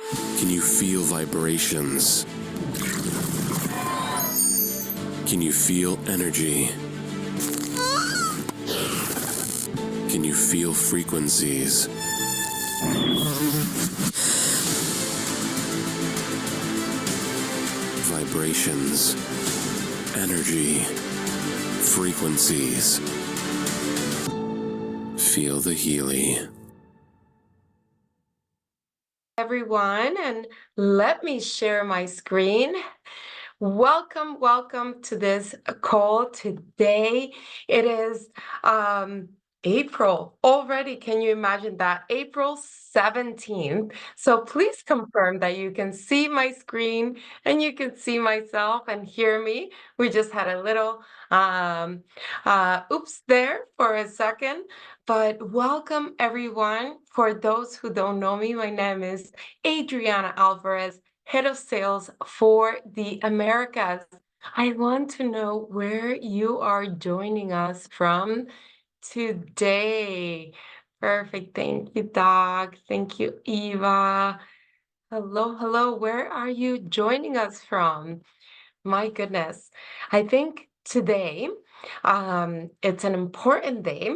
Can you feel vibrations? Can you feel energy? Can you feel frequencies? Vibrations, energy, frequencies. Feel the Healy. Everyone, and let me share my screen. Welcome to this call today. It is April already. Can you imagine that? April 17th. So please confirm that you can see my screen and you can see myself and hear me. We just had a little oops there for a second, but welcome everyone. For those who don't know me, my name is Adriana Alvarez, Head of Sales for the Americas. I want to know where you are joining us from today. Perfect. Thank you, Doc. Thank you, Eva. Hello. Where are you joining us from? My goodness. I think today it's an important day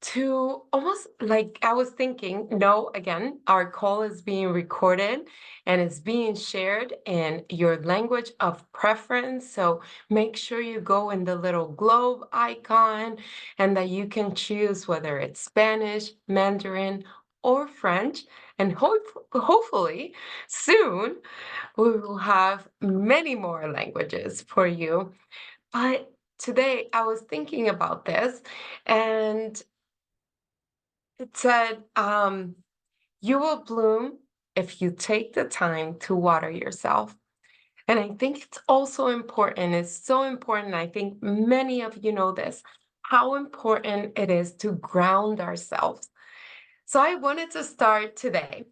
to almost like I was thinking, no, again, our call is being recorded and it's being shared in your language of preference. So make sure you go in the little globe icon and that you can choose whether it's Spanish, Mandarin, or French. And hopefully soon we will have many more languages for you. But today I was thinking about this and it said, you will bloom if you take the time to water yourself. And I think it's also important, it's so important. I think many of you know this, how important it is to ground ourselves. So I wanted to start today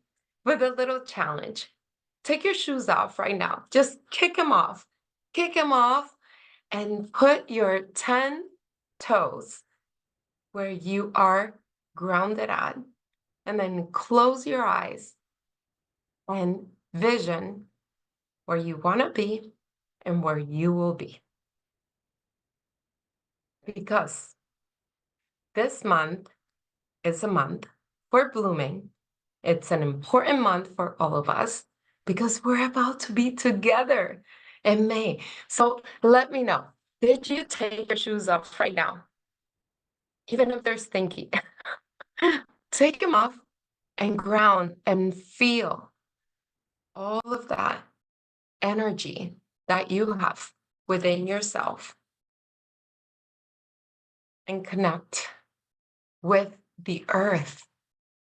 with a little challenge. Take your shoes off right now. Just kick them off. Kick them off and put your 10 toes where you are grounded at. And then close your eyes and vision where you want to be and where you will be. Because this month is a month for blooming. It's an important month for all of us because we're about to be together in May. So let me know, did you take your shoes off right now? Even if they're stinky, take them off and ground and feel all of that energy that you have within yourself and connect with the earth.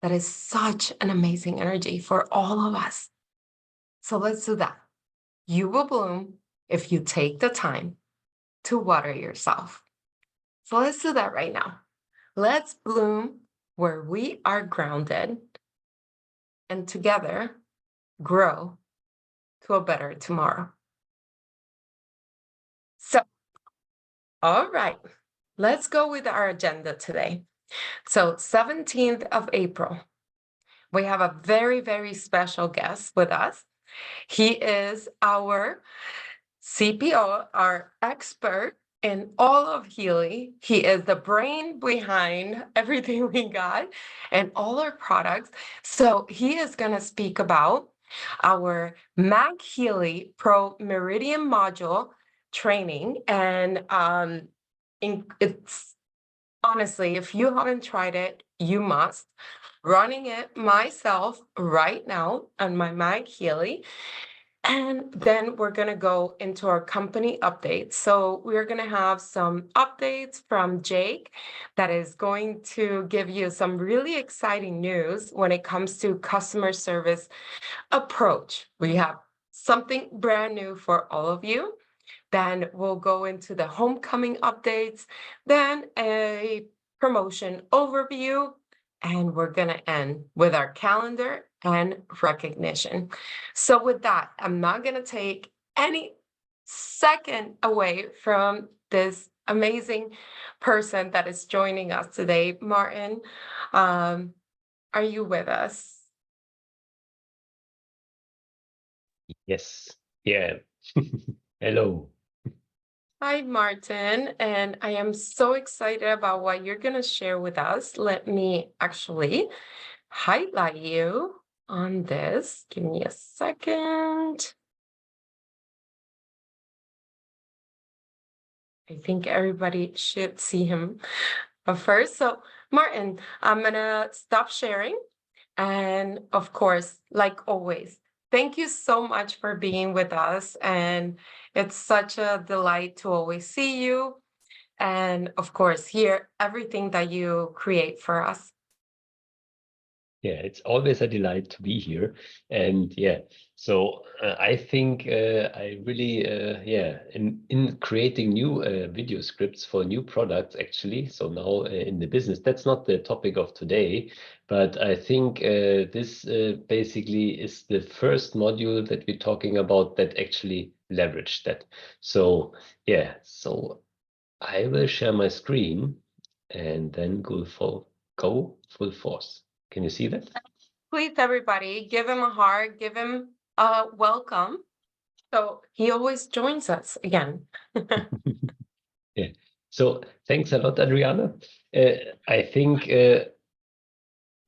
That is such an amazing energy for all of us. So let's do that. You will bloom if you take the time to water yourself. So let's do that right now. Let's bloom where we are grounded and together grow to a better tomorrow. So, all right, let's go with our agenda today. So 17th of April, we have a very special guest with us. He is our CPO, our expert in all of Healy. He is the brain behind everything we got and all our products. So he is going to speak about our Mac Healy Pro Meridian module training. And it's honestly, if you haven't tried it, you must. Running it myself right now on my Mac Healy. And then we're going to go into our company updates. So we're going to have some updates from Jake that is going to give you some really exciting news when it comes to customer service approach. We have something brand new for all of you. Then we'll go into the homecoming updates, then a promotion overview, and we're going to end with our calendar and recognition. So with that, I'm not going to take any second away from this amazing person that is joining us today. Martin, are you with us? Yes. Yeah. Hello. Hi, Martin, and I am so excited about what you're going to share with us. Let me actually highlight you on this. Give me a second. I think everybody should see him first. So, Martin, I'm going to stop sharing. And of course, like always, thank you so much for being with us. And it's such a delight to always see you. And of course, hear everything that you create for us. Yeah, it's always a delight to be here. And yeah, so I think I really, in creating new video scripts for new products, actually. So now in the business, that's not the topic of today, but I think this basically is the first module that we're talking about that actually leverage that. So yeah, so I will share my screen and then go full force. Can you see that? Please, everybody, give him a heart, give him a welcome. So he always joins us again. Yeah. So thanks a lot, Adriana. I think the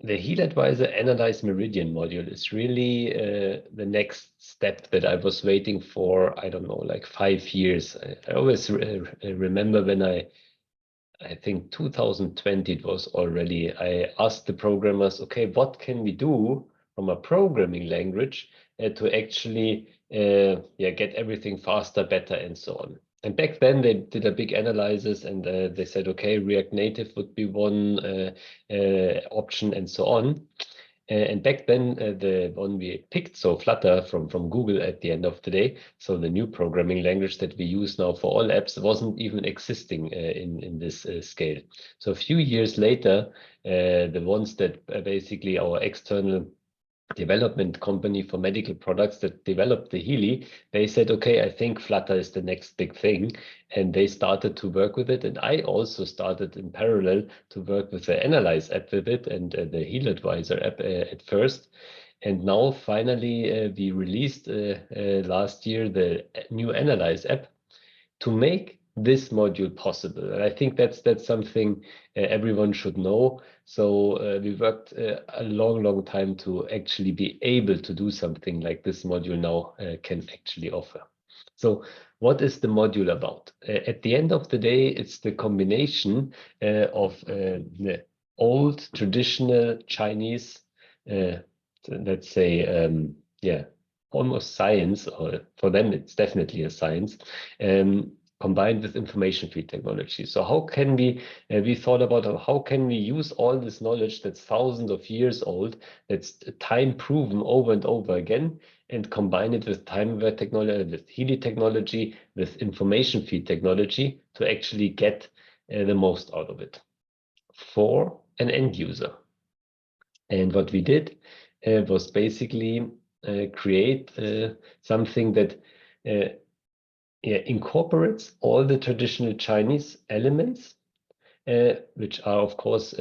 HealAdvisor Analyze Meridian module is really the next step that I was waiting for, I don't know, like 5 years. I always remember when I think 2020 it was already, I asked the programmers, okay, what can we do from a programming language to actually get everything faster, better, and so on. And back then they did a big analysis and they said, okay, React Native would be one option and so on. And back then, the one we picked, so Flutter from Google at the end of the day, so the new programming language that we use now for all apps wasn't even existing in this scale. So a few years later, the ones that basically our external development company for medical products that developed the Healy, they said, okay, I think Flutter is the next big thing. And they started to work with it. And I also started in parallel to work with the Analyze app with it and the HealAdvisor app at first. And now finally, we released last year the new Analyze app to make this module possible. And I think that's something everyone should know. So we worked a long time to actually be able to do something like this module now can actually offer. So what is the module about? At the end of the day, it's the combination of the old traditional Chinese, let's say, almost science, or for them, it's definitely a science, combined with information feed technology. So how can we thought about how can we use all this knowledge that's thousands of years old, that's time proven over and over again, and combine it with time-aware technology, with Healy technology, with information feed technology to actually get the most out of it for an end user. And what we did was basically create something that incorporates all the traditional Chinese elements, which are, of course,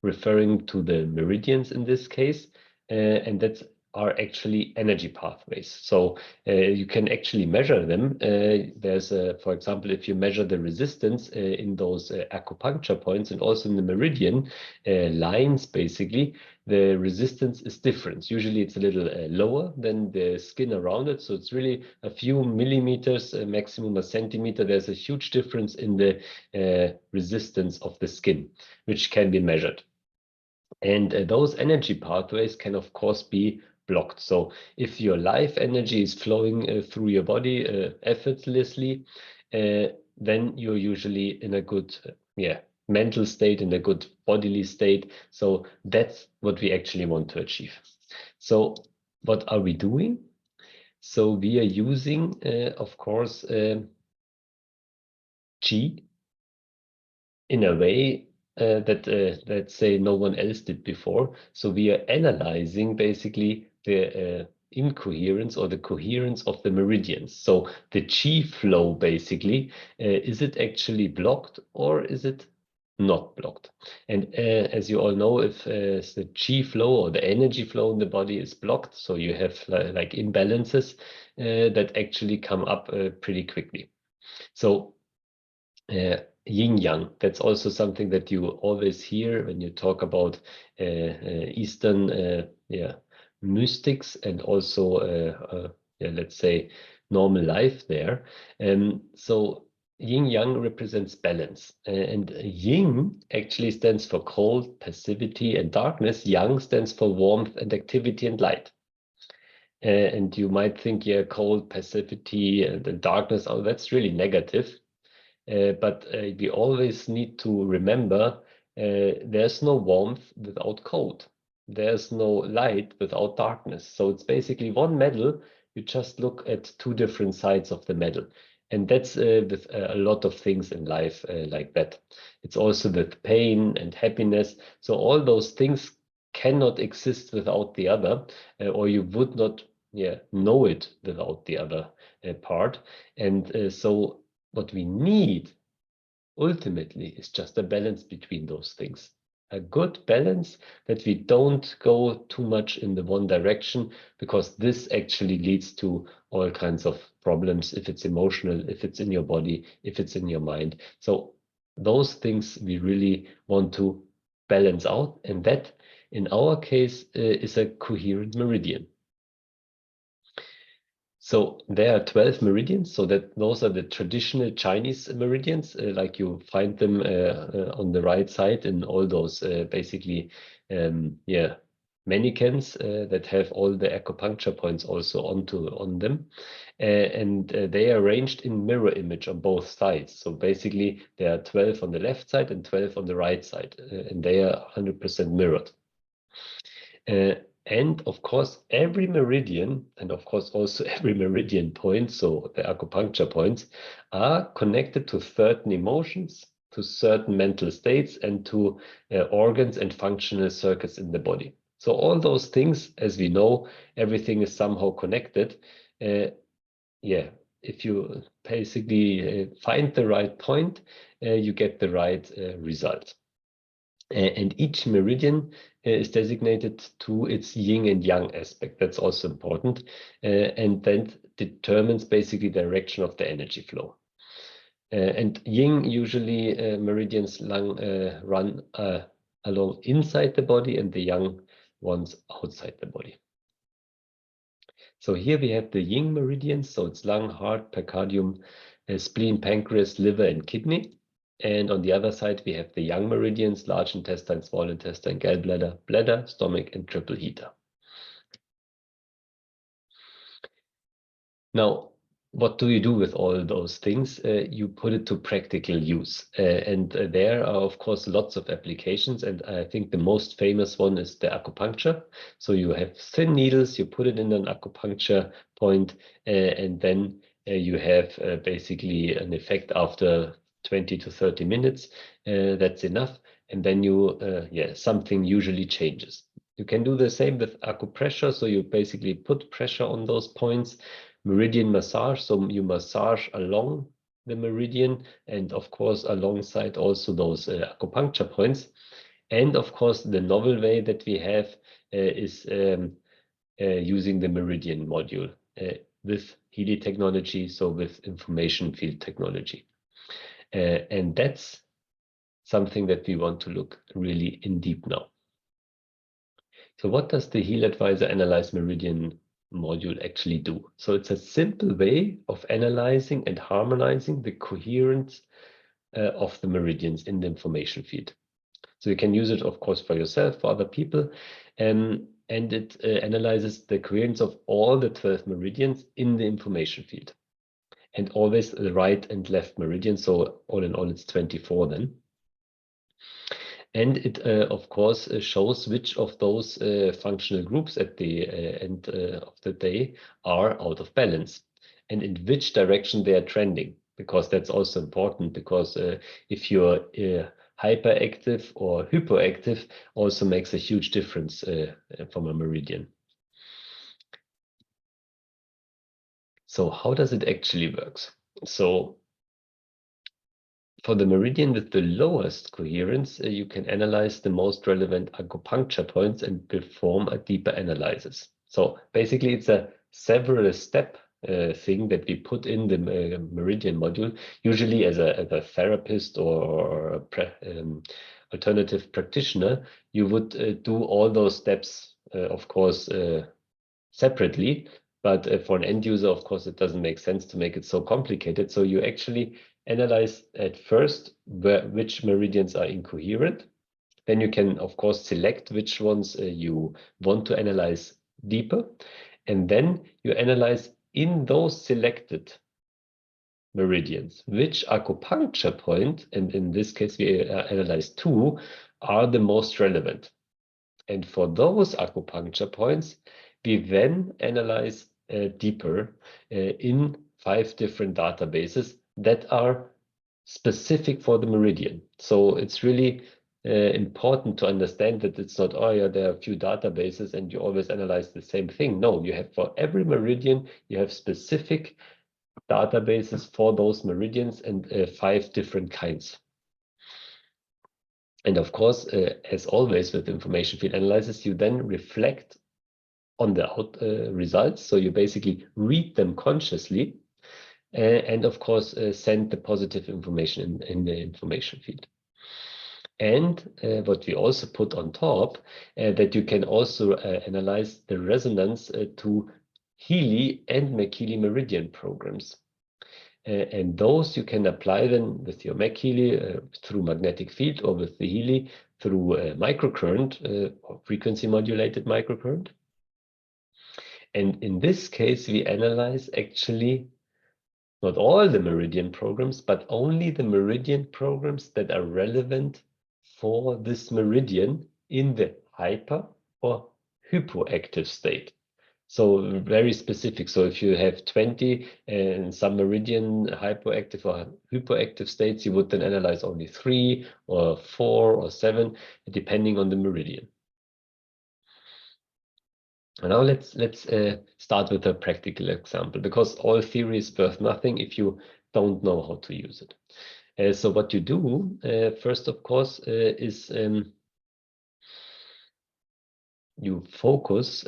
referring to the meridians in this case, and that are actually energy pathways. So you can actually measure them. There's, for example, if you measure the resistance in those acupuncture points and also in the meridian lines, basically, the resistance is different. Usually it's a little lower than the skin around it. So it's really a few millimeters, maximum a centimeter. There's a huge difference in the resistance of the skin, which can be measured. And those energy pathways can, of course, be blocked. So if your life energy is flowing through your body effortlessly, then you're usually in a good mental state, in a good bodily state. So that's what we actually want to achieve. So what are we doing? So we are using, of course, Qi in a way that let's say no one else did before. So we are analyzing basically the incoherence or the coherence of the meridians. So the chi flow basically, is it actually blocked or is it not blocked. And as you all know, if the chi flow or the energy flow in the body is blocked, so you have like imbalances that actually come up pretty quickly. So yin yang, that's also something that you always hear when you talk about Eastern mystics and also let's say normal life there. So yin yang represents balance, and yin actually stands for cold, passivity, and darkness. Yang stands for warmth and activity and light. And you might think, yeah, cold, passivity, and darkness, oh, that's really negative. But we always need to remember there's no warmth without cold. There's no light without darkness. So it's basically one medal. You just look at two different sides of the medal. And that's with a lot of things in life like that. It's also with pain and happiness. So all those things cannot exist without the other, or you would not know it without the other part. And so what we need ultimately is just a balance between those things. A good balance that we don't go too much in the one direction, because this actually leads to all kinds of problems if it's emotional, if it's in your body, if it's in your mind. So those things we really want to balance out, and that in our case is a coherent meridian. So there are 12 meridians, so that those are the traditional Chinese meridians, like you find them on the right side in all those basically mannequins that have all the acupuncture points also on them. And they are arranged in mirror image on both sides. So basically there are 12 on the left side and 12 on the right side, and they are 100% mirrored. And of course, every meridian, and of course also every meridian point, so the acupuncture points, are connected to certain emotions, to certain mental states, and to organs and functional circuits in the body. So all those things, as we know, everything is somehow connected. If you basically find the right point, you get the right result. And each meridian is designated to its yin and yang aspect. That's also important. And then determines basically the direction of the energy flow. And yin usually meridians run along inside the body, and the yang ones outside the body. So here we have the yin meridians. So it's lung, heart, pericardium, spleen, pancreas, liver, and kidney. And on the other side, we have the yang meridians, large intestine, small intestine, gallbladder, bladder, stomach, and triple heater. Now, what do you do with all those things? You put it to practical use. And there are, of course, lots of applications. And I think the most famous one is the acupuncture. So you have thin needles, you put it in an acupuncture point, and then you have basically an effect after 20 to 30 minutes. That's enough. And then you, something usually changes. You can do the same with acupressure. So you basically put pressure on those points. Meridian massage, so you massage along the meridian, and of course alongside also those acupuncture points. And of course the novel way that we have is using the Meridian module with Healy technology, so with information field technology. And that's something that we want to look really in deep now. So what does the HealAdvisor Analyse Meridian module actually do? So it's a simple way of analyzing and harmonizing the coherence of the meridians in the information field. So you can use it, of course, for yourself, for other people, and it analyzes the coherence of all the 12 meridians in the information field, and always the right and left meridian. So all in all, it's 24 then. And it, of course, shows which of those functional groups at the end of the day are out of balance, and in which direction they are trending, because that's also important, because if you're hyperactive or hypoactive, also makes a huge difference from a meridian. So how does it actually work? So For the meridian with the lowest coherence, you can analyze the most relevant acupuncture points and perform a deeper analysis. So basically, it's a several step thing that we put in the Meridian module. Usually, as a therapist or alternative practitioner, you would do all those steps, of course, separately. But for an end user, of course, it doesn't make sense to make it so complicated. So you actually analyze at first which meridians are incoherent. Then you can, of course, select which ones you want to analyze deeper. And then you analyze in those selected meridians, which acupuncture point, and in this case, we analyze 2, are the most relevant. And for those acupuncture points, we then analyze deeper in 5 different databases that are specific for the meridian. So it's really important to understand that it's not, oh yeah, there are a few databases and you always analyze the same thing. No, you have for every meridian, you have specific databases for those meridians and 5 different kinds. And of course, as always with information field analysis, you then reflect on the results. So you basically read them consciously and of course send the positive information in the information field. And what we also put on top, that you can also analyze the resonance to Healy and McHealy Meridian programs. And those you can apply then with your McHealy through magnetic field, or with the Healy through microcurrent, or frequency modulated microcurrent. And in this case, we analyze actually not all the Meridian programs, but only the Meridian programs that are relevant for this Meridian in the hyper or hypoactive state. So very specific. So if you have 20 and some Meridian hypoactive or hypoactive states, you would then analyze only 3 or 4 or 7, depending on the Meridian. And now let's start with a practical example, because all theory is worth nothing if you don't know how to use it. So what you do first, of course, is you focus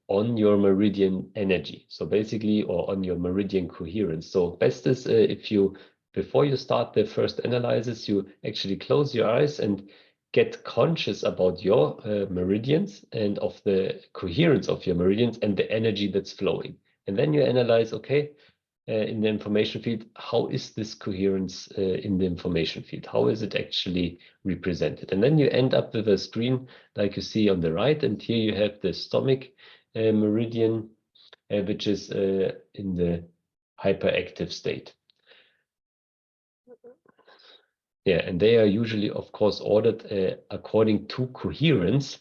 on your meridian energy. So basically, or on your meridian coherence. So best is if you, before you start the first analysis, you actually close your eyes and get conscious about your meridians and of the coherence of your meridians and the energy that's flowing. And then you analyze, okay, in the information field, how is this coherence in the information field? How is it actually represented? And then you end up with a screen like you see on the right. And here you have the stomach meridian, which is in the hyperactive state. Yeah, and they are usually, of course, ordered according to coherence,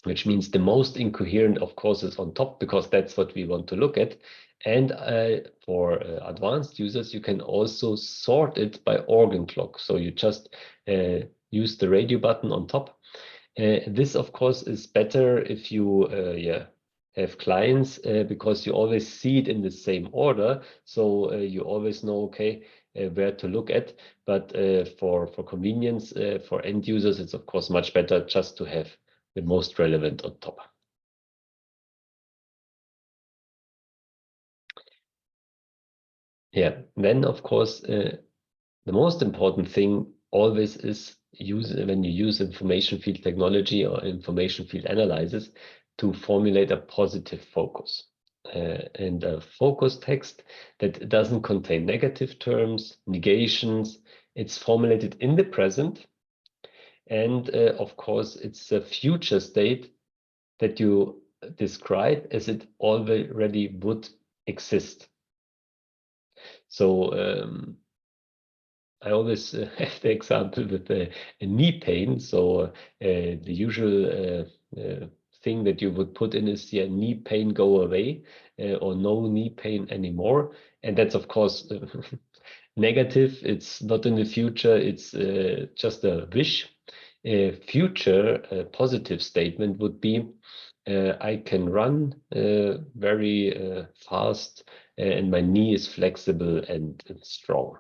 which means the most incoherent, of course, is on top, because that's what we want to look at. And for advanced users, you can also sort it by organ clock. So you just use the radio button on top. This, of course, is better if you have clients, because you always see it in the same order. So you always know, okay, where to look at. But for convenience, for end users, it's of course much better just to have the most relevant on top. Yeah, then of course, the most important thing always is when you use information field technology or information field analysis, to formulate a positive focus. And a focus text that doesn't contain negative terms, negations. It's formulated in the present. And of course, it's a future state that you describe as it already would exist. So I always have the example with a knee pain. So the usual thing that you would put in is, yeah, knee pain go away, or no knee pain anymore. And that's of course negative. It's not in the future. It's just a wish. A future positive statement would be, I can run very fast, and my knee is flexible and strong.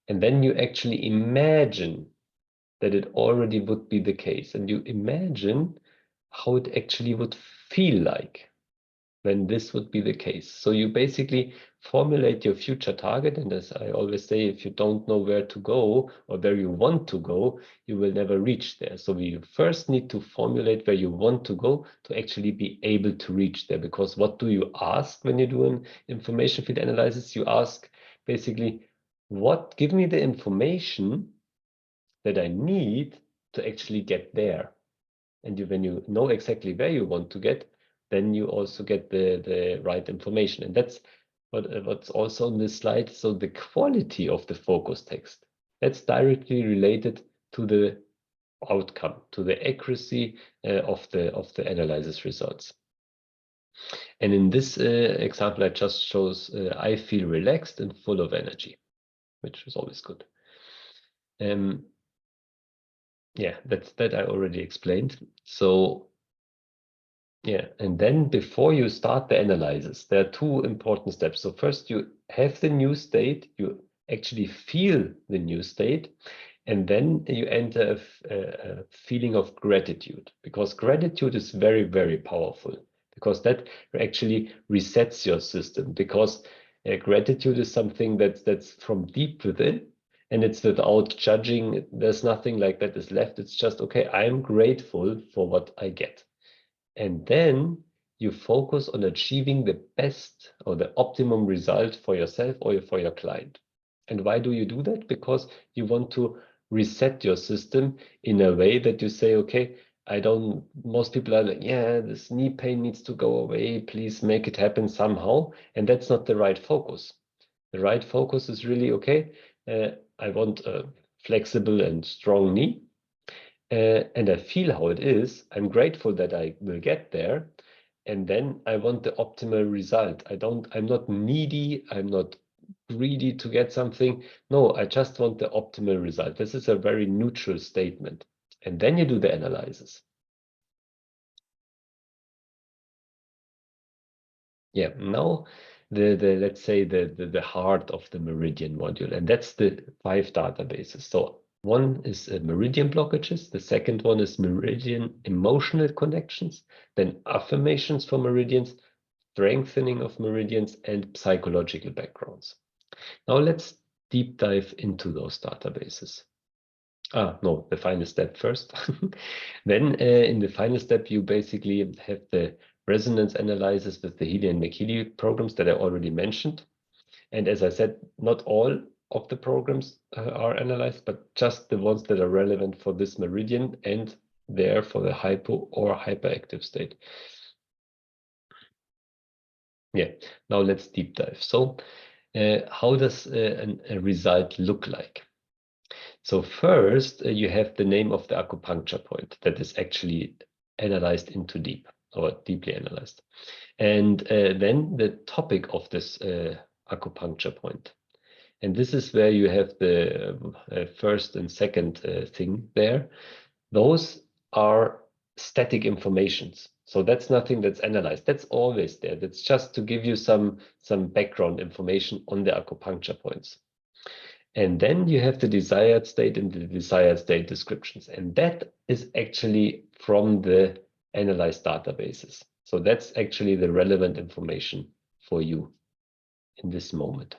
And then you actually imagine that it already would be the case. And you imagine how it actually would feel like when this would be the case. So you basically formulate your future target. And as I always say, if you don't know where to go or where you want to go, you will never reach there. So you first need to formulate where you want to go to actually be able to reach there. Because what do you ask when you do an information field analysis? You ask basically, give me the information that I need to actually get there. And when you know exactly where you want to get, then you also get the right information. And that's what's also on this slide. So the quality of the focus text, that's directly related to the outcome, to the accuracy of the analysis results. And in this example, I just shows I feel relaxed and full of energy, which is always good. Yeah, that I already explained. So yeah, and then before you start the analysis, there are two important steps. So first you have the new state, you actually feel the new state, and then you enter a feeling of gratitude, because gratitude is very, very powerful, because that actually resets your system, because gratitude is something that's from deep within, and it's without judging. There's nothing like that is left. It's just, okay, I'm grateful for what I get. And then you focus on achieving the best or the optimum result for yourself or for your client. And why do you do that? Because you want to reset your system in a way that you say, okay, most people are like, yeah, this knee pain needs to go away. Please make it happen somehow. And that's not the right focus. The right focus is really, okay, I want a flexible and strong knee. And I feel how it is. I'm grateful that I will get there. And then I want the optimal result. I'm not needy. I'm not greedy to get something. No, I just want the optimal result. This is a very neutral statement. And then you do the analysis. Yeah, now let's say the heart of the Meridian module, and that's the 5 databases. So one is Meridian blockages, the second one is Meridian emotional connections, then affirmations for meridians, strengthening of meridians, and psychological backgrounds. Now let's deep dive into those databases. No, the final step first. Then in the final step, you basically have the resonance analysis with the Healy and McHealy programs that I already mentioned. And as I said, not all of the programs are analyzed, but just the ones that are relevant for this meridian and there for the hypo or hyperactive state. Yeah, now let's deep dive. So how does a result look like? So first, you have the name of the acupuncture point that is actually analyzed into deep or deeply analyzed. And then the topic of this acupuncture point. And this is where you have the first and second thing there. Those are static informations. So that's nothing that's analyzed. That's always there. That's just to give you some background information on the acupuncture points. And then you have the desired state and the desired state descriptions. And that is actually from the analyzed databases. So that's actually the relevant information for you in this moment.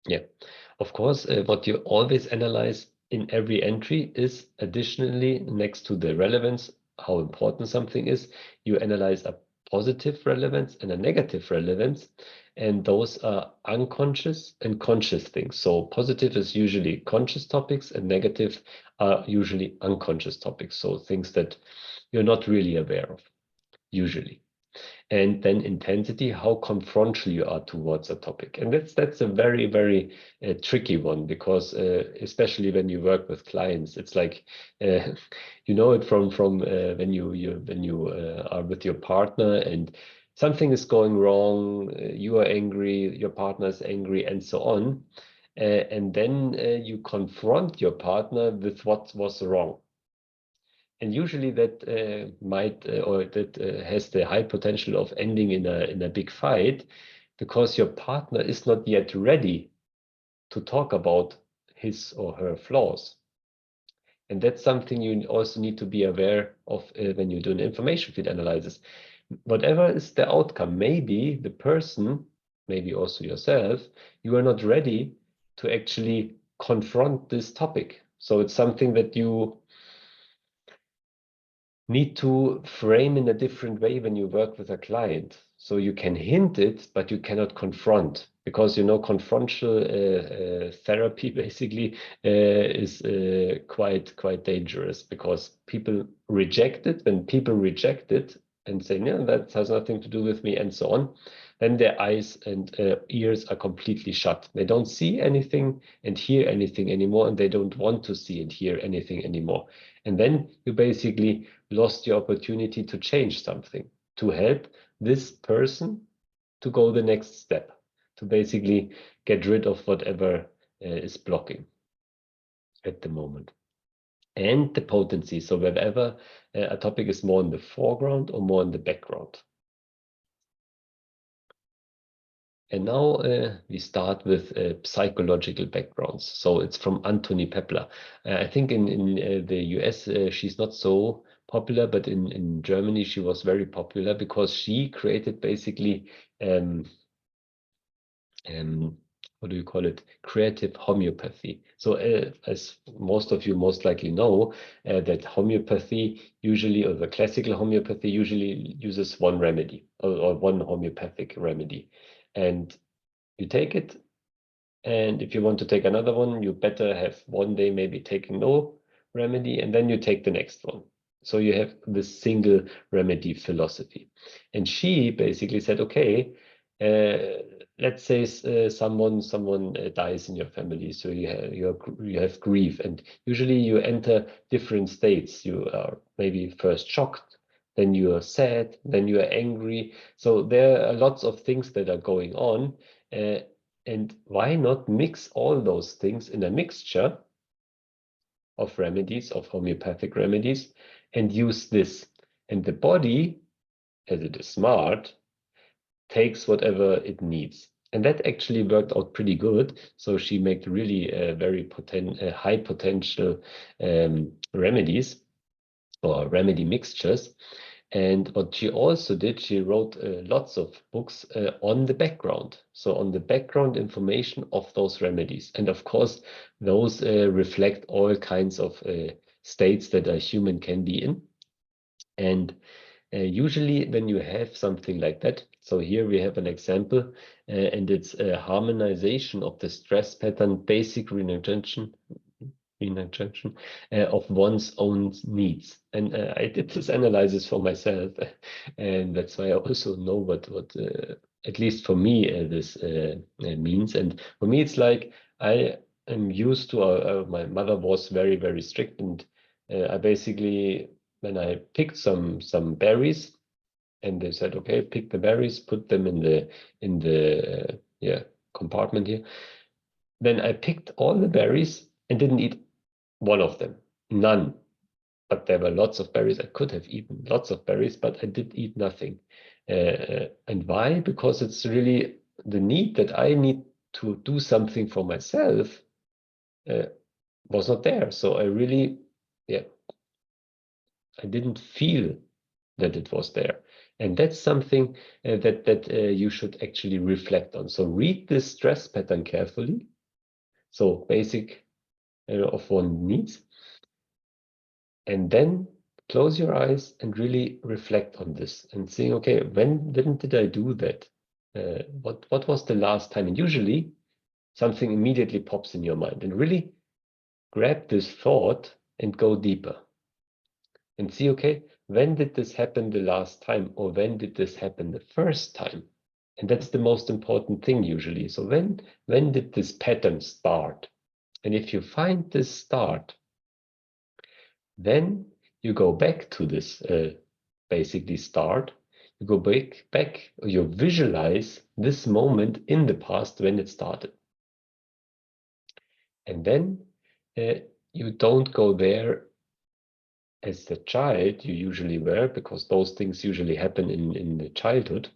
Yeah, of course, what you always analyze in every entry is additionally next to the relevance, how important something is, you analyze a positive relevance and a negative relevance, and those are unconscious and conscious things. So positive is usually conscious topics and negative are usually unconscious topics. So things that you're not really aware of, usually. And then intensity, how confrontal you are towards a topic. And that's a very, very tricky one, because especially when you work with clients, it's like, you know it from when you are with your partner and something is going wrong, you are angry, your partner is angry, and so on. And then you confront your partner with what was wrong. And usually that has the high potential of ending in a big fight, because your partner is not yet ready to talk about his or her flaws. And that's something you also need to be aware of when you do an information feed analysis. Whatever is the outcome, maybe the person, maybe also yourself, you are not ready to actually confront this topic. So it's something that you need to frame in a different way when you work with a client. So you can hint it, but you cannot confront, because confrontational therapy basically is quite dangerous, because people reject it. When people reject it and say, no, that has nothing to do with me, and so on, then their eyes and ears are completely shut. They don't see anything and hear anything anymore, and they don't want to see and hear anything anymore. And then you basically lost your opportunity to change something, to help this person to go the next step, to basically get rid of whatever is blocking at the moment. And the potency, so wherever a topic is more in the foreground or more in the background. And now we start with psychological backgrounds. So it's from Anthony Pepler. I think in the US, she's not so popular, but in Germany, she was very popular because she created basically, what do you call it? Creative homeopathy. So as most of you most likely know, that homeopathy usually, or the classical homeopathy usually uses one remedy or one homeopathic remedy. And you take it, and if you want to take another one, you better have one day maybe taking no remedy, and then you take the next one. So you have this single remedy philosophy. And she basically said, okay, let's say someone dies in your family, so you have grief, and usually you enter different states. You are maybe first shocked, then you are sad, then you are angry. So there are lots of things that are going on, and why not mix all those things in a mixture of remedies, of homeopathic remedies, and use this? And the body, as it is smart, takes whatever it needs. And that actually worked out pretty good. So she made really very high potential remedies or remedy mixtures. And what she also did, she wrote lots of books on the background. So on the background information of those remedies. And of course, those reflect all kinds of states that a human can be in. And usually when you have something like that, so here we have an example, and it's a harmonization of the stress pattern, basic reinjunction of one's own needs. And I did this analysis for myself, and that's why I also know what at least for me this means. And for me, it's like I am used to my mother was very, very strict, and I basically, when I picked some berries, and they said, okay, pick the berries, put them in the compartment here. Then I picked all the berries and didn't eat one of them, none. But there were lots of berries. I could have eaten lots of berries, but I did eat nothing. And why? Because it's really the need that I need to do something for myself was not there. So I really, I didn't feel that it was there. And that's something that you should actually reflect on. So read this stress pattern carefully. So basic of one needs. And then close your eyes and really reflect on this and saying, okay, when did I do that? What was the last time? And usually something immediately pops in your mind, and really grab this thought and go deeper and see, okay, when did this happen the last time, or when did this happen the first time? And that's the most important thing usually. So when did this pattern start? And if you find this start, then you go back to this basically start. You go back, or you visualize this moment in the past when it started. And then you don't go there as the child you usually were, because those things usually happen in the childhood.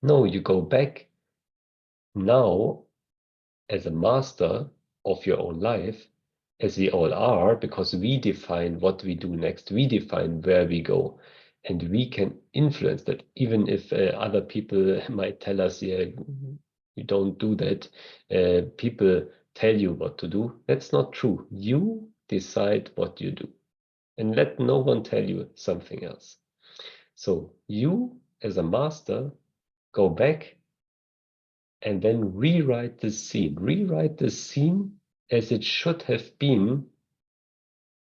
No, you go back now, as a master of your own life, as we all are, because we define what we do next, we define where we go, and we can influence that, even if other people might tell us, yeah, you don't do that. People tell you what to do. That's not true. You decide what you do, and let no one tell you something else. So you, as a master, go back and then rewrite the scene as it should have been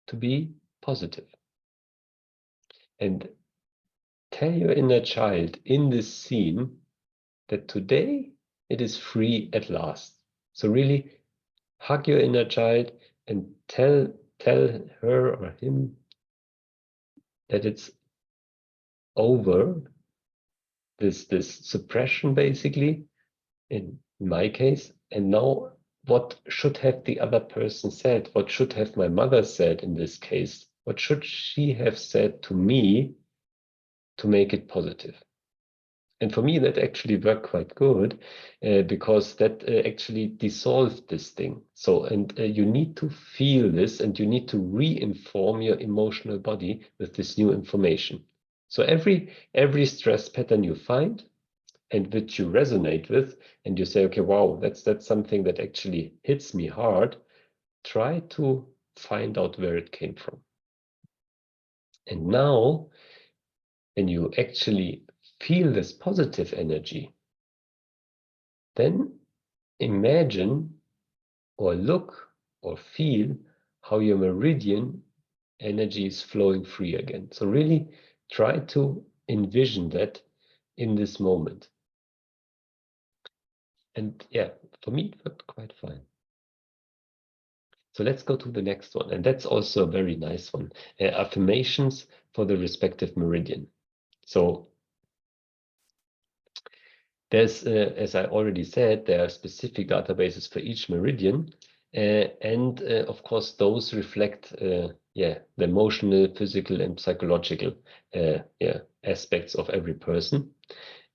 to be positive. And tell your inner child in this scene that today it is free at last. So really hug your inner child and tell her or him that it's over, this suppression basically, in my case. And now what should have the other person said? What should have my mother said in this case? What should she have said to me to make it positive? And for me, that actually worked quite good because that actually dissolved this thing. So, and you need to feel this, and you need to re-inform your emotional body with this new information. So every stress pattern you find and which you resonate with, and you say, okay, wow, that's something that actually hits me hard, try to find out where it came from. And now, when you actually feel this positive energy, then imagine or look or feel how your meridian energy is flowing free again. So really try to envision that in this moment. And yeah, for me, it worked quite fine. So let's go to the next one. And that's also a very nice one. Affirmations for the respective meridian. So there's, as I already said, there are specific databases for each meridian. And of course, those reflect the emotional, physical, and psychological aspects of every person.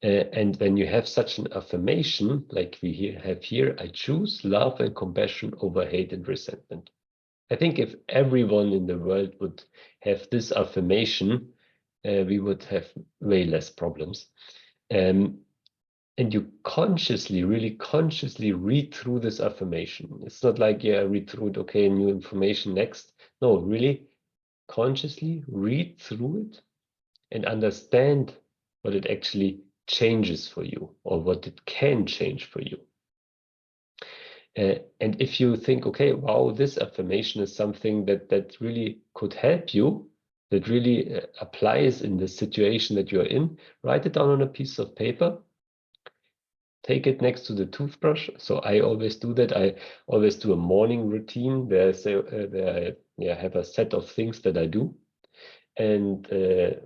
And when you have such an affirmation, like we have here, I choose love and compassion over hate and resentment. I think if everyone in the world would have this affirmation, we would have way less problems. And you consciously, really consciously read through this affirmation. It's not like, yeah, read through it, okay, new information next. No, really consciously read through it and understand what it actually changes for you, or what it can change for you. And if you think, okay, wow, this affirmation is something that really could help you, that really applies in the situation that you're in, write it down on a piece of paper. Take it next to the toothbrush. So I always do that. I always do a morning routine where I have a set of things that I do. And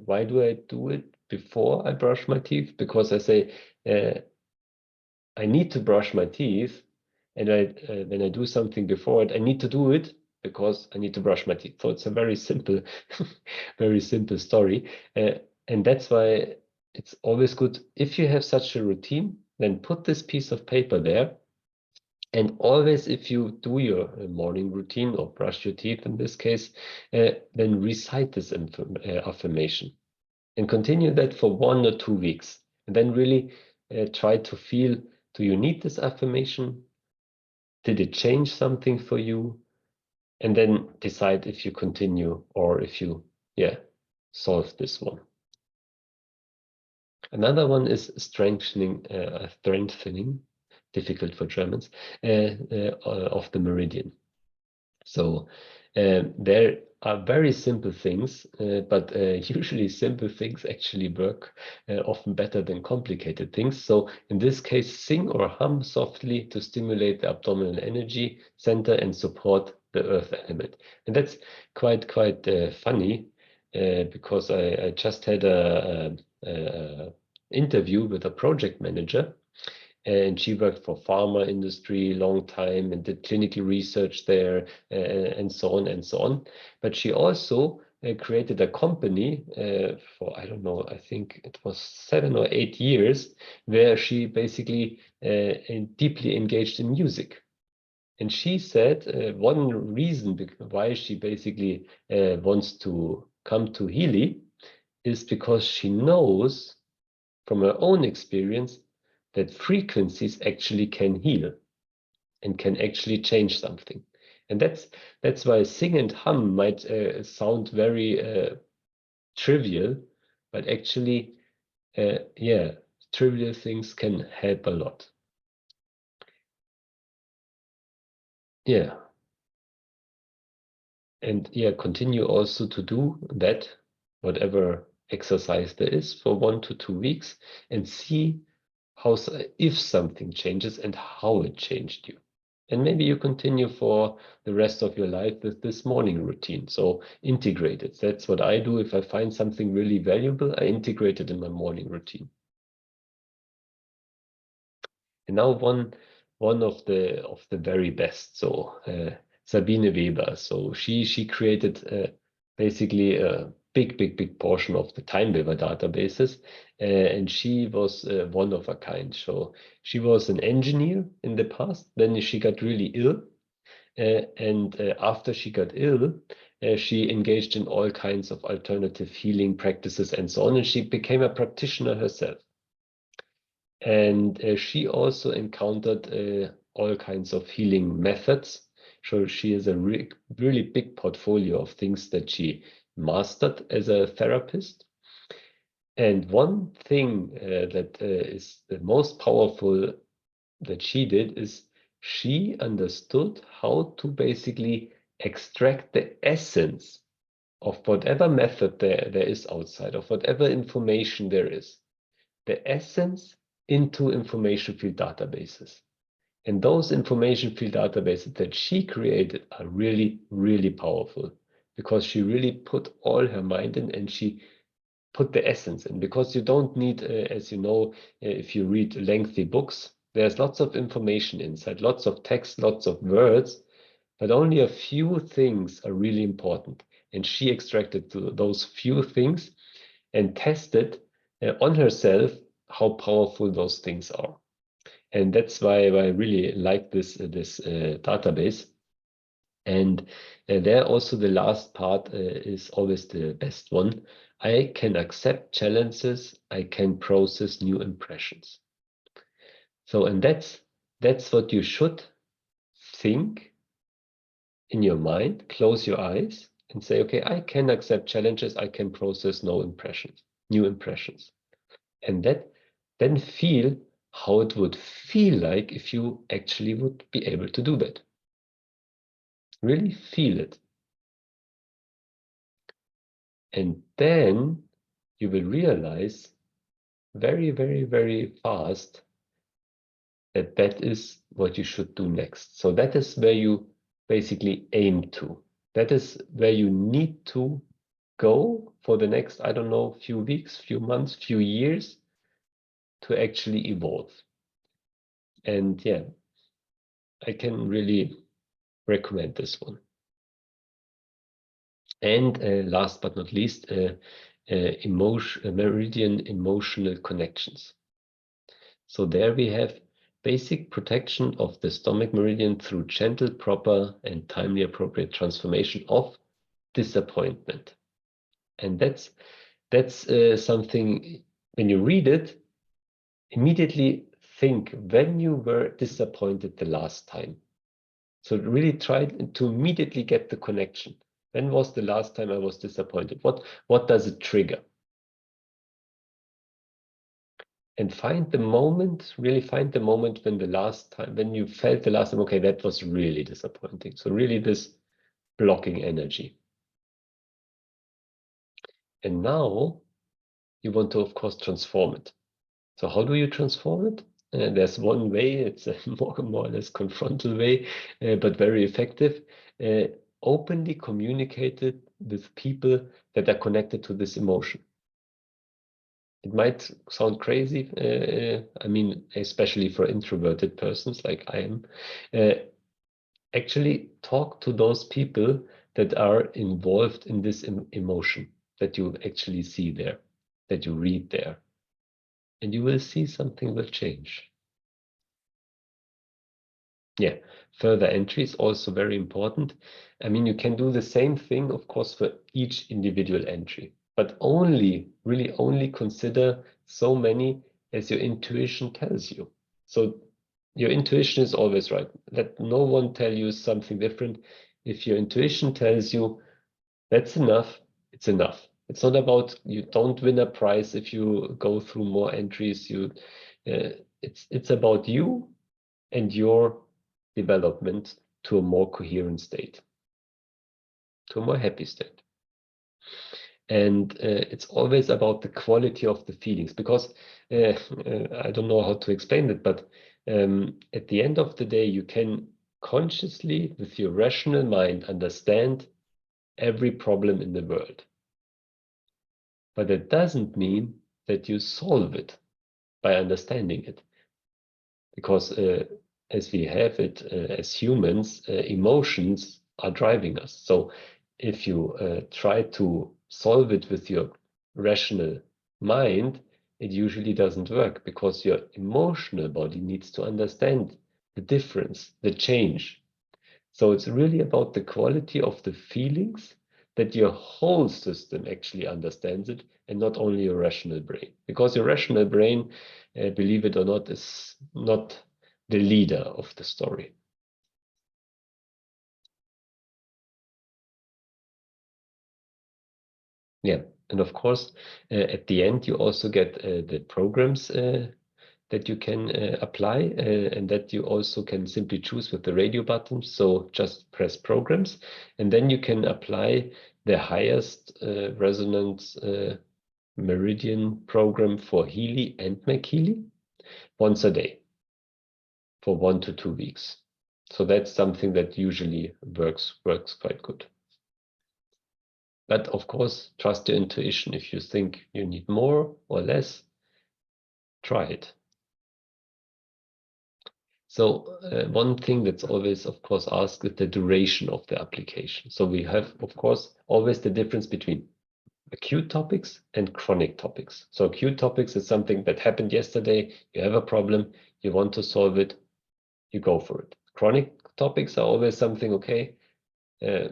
why do I do it before I brush my teeth? Because I say, I need to brush my teeth. And when I do something before it, I need to do it because I need to brush my teeth. So it's a very simple, very simple story. And that's why it's always good if you have such a routine, then put this piece of paper there. And always, if you do your morning routine or brush your teeth in this case, then recite this affirmation and continue that for 1 or 2 weeks. And then really try to feel, do you need this affirmation? Did it change something for you? And then decide if you continue or if you, solve this one. Another one is strengthening, difficult for Germans, of the meridian. So there are very simple things, but usually simple things actually work often better than complicated things. So in this case, sing or hum softly to stimulate the abdominal energy center and support the earth element. And that's quite funny because I just had a interview with a project manager, and she worked for pharma industry long time and did clinical research there, and so on and so on. But she also created a company for, I don't know, I think it was 7 or 8 years, where she basically deeply engaged in music. And she said one reason why she basically wants to come to Healy is because she knows from her own experience that frequencies actually can heal and can actually change something. And that's why sing and hum might sound very trivial, but actually, yeah, trivial things can help a lot. Yeah. And yeah, continue also to do that, whatever exercise there is, for 1 to 2 weeks, and see how, if something changes and how it changed you. And maybe you continue for the rest of your life with this morning routine. So integrate it. That's what I do. If I find something really valuable, I integrate it in my morning routine. And now one of the very best. So Sabine Weber. So she created basically a big portion of the Time Weaver databases, and she was one of a kind. So she was an engineer in the past. Then she got really ill, and after she got ill, she engaged in all kinds of alternative healing practices and so on, and she became a practitioner herself. And she also encountered all kinds of healing methods. So she has a really big portfolio of things that she mastered as a therapist. And one thing that is the most powerful that she did is she understood how to basically extract the essence of whatever method there is outside, of whatever information there is, the essence into information field databases. And those information field databases that she created are really, really powerful, because she really put all her mind in and she put the essence in. Because you don't need, as you know, if you read lengthy books, there's lots of information inside, lots of text, lots of words, but only a few things are really important. And she extracted those few things and tested on herself how powerful those things are. And that's why I really like this database. And there also the last part is always the best one. I can accept challenges. I can process new impressions. So, and that's what you should think in your mind. Close your eyes and say, okay, I can accept challenges. I can process new impressions. And then feel how it would feel like if you actually would be able to do that. Really feel it. And then you will realize very, very, very fast that that is what you should do next. So that is where you basically aim to. That is where you need to go for the next, I don't know, few weeks, few months, few years to actually evolve. And yeah, I can really recommend this one. And last but not least, Meridian emotional connections. So there we have basic protection of the stomach meridian through gentle, proper, and timely appropriate transformation of disappointment. And that's something, when you read it, immediately think when you were disappointed the last time. So really try to immediately get the connection. When was the last time I was disappointed? What does it trigger? And find the moment, really find the moment when you felt the last time, okay, that was really disappointing. So really this blocking energy. And now you want to, of course, transform it. So how do you transform it? There's one way, it's a more or less confrontal way, but very effective. Openly communicate it with people that are connected to this emotion. It might sound crazy, I mean, especially for introverted persons like I am. Actually talk to those people that are involved in this emotion that you actually see there, that you read there. And you will see something will change. Yeah, further entry is also very important. I mean, you can do the same thing, of course, for each individual entry, but only, really only consider so many as your intuition tells you. So your intuition is always right. Let no one tell you something different. If your intuition tells you that's enough, it's enough. It's not about you don't win a prize if you go through more entries. It's about you and your development to a more coherent state, to a more happy state. And it's always about the quality of the feelings, because I don't know how to explain it, but at the end of the day, you can consciously, with your rational mind, understand every problem in the world. But it doesn't mean that you solve it by understanding it. Because as we have it as humans, emotions are driving us. So if you try to solve it with your rational mind, it usually doesn't work, because your emotional body needs to understand the difference, the change. So it's really about the quality of the feelings, that your whole system actually understands it, and not only your rational brain. Because your rational brain, believe it or not, is not the leader of the story. Yeah, and of course, at the end, you also get the programs that you can apply, and that you also can simply choose with the radio button. So just press programs, and then you can apply the highest resonance Meridian program for Healy and McHealy once a day for 1 to 2 weeks. So that's something that usually works quite good. But of course, trust your intuition. If you think you need more or less, try it. So one thing that's always, of course, asked is the duration of the application. So we have, of course, always the difference between acute topics and chronic topics. So acute topics is something that happened yesterday. You have a problem, you want to solve it, you go for it. Chronic topics are always something, okay, I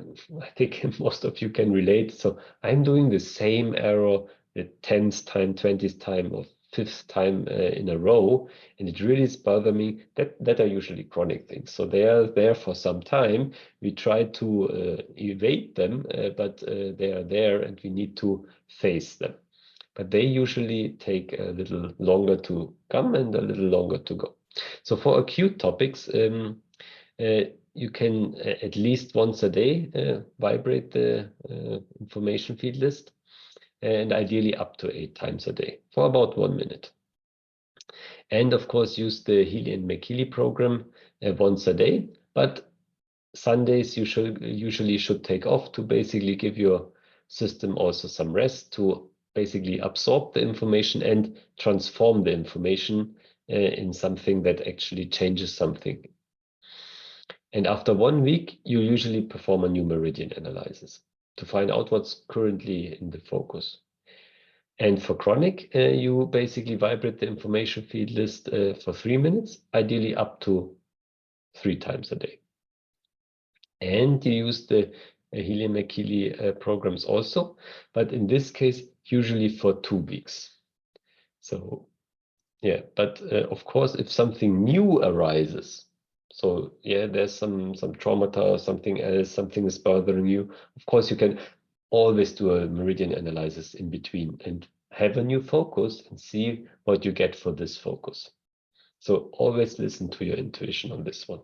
think most of you can relate. So I'm doing the same error the 10th time, 20th time, or 5th time in a row, and it really is bothering me. That are usually chronic things. So they are there for some time. We try to evade them, but they are there, and we need to face them. But they usually take a little longer to come and a little longer to go. So for acute topics, you can at least once a day vibrate the information feed list, and ideally up to 8 times a day for about 1 minute. And of course, use the Healy and McHealy program once a day, but Sundays you usually should take off to basically give your system also some rest, to basically absorb the information and transform the information in something that actually changes something. And after 1 week, you usually perform a new Meridian analysis to find out what's currently in the focus. And for chronic, you basically vibrate the information feed list for 3 minutes, ideally up to 3 times a day. And you use the Healy and McHealy programs also, but in this case, usually for 2 weeks. So yeah, but of course, if something new arises, so yeah, there's some traumata or something else, something is bothering you, of course you can always do a Meridian analysis in between and have a new focus and see what you get for this focus. So always listen to your intuition on this one.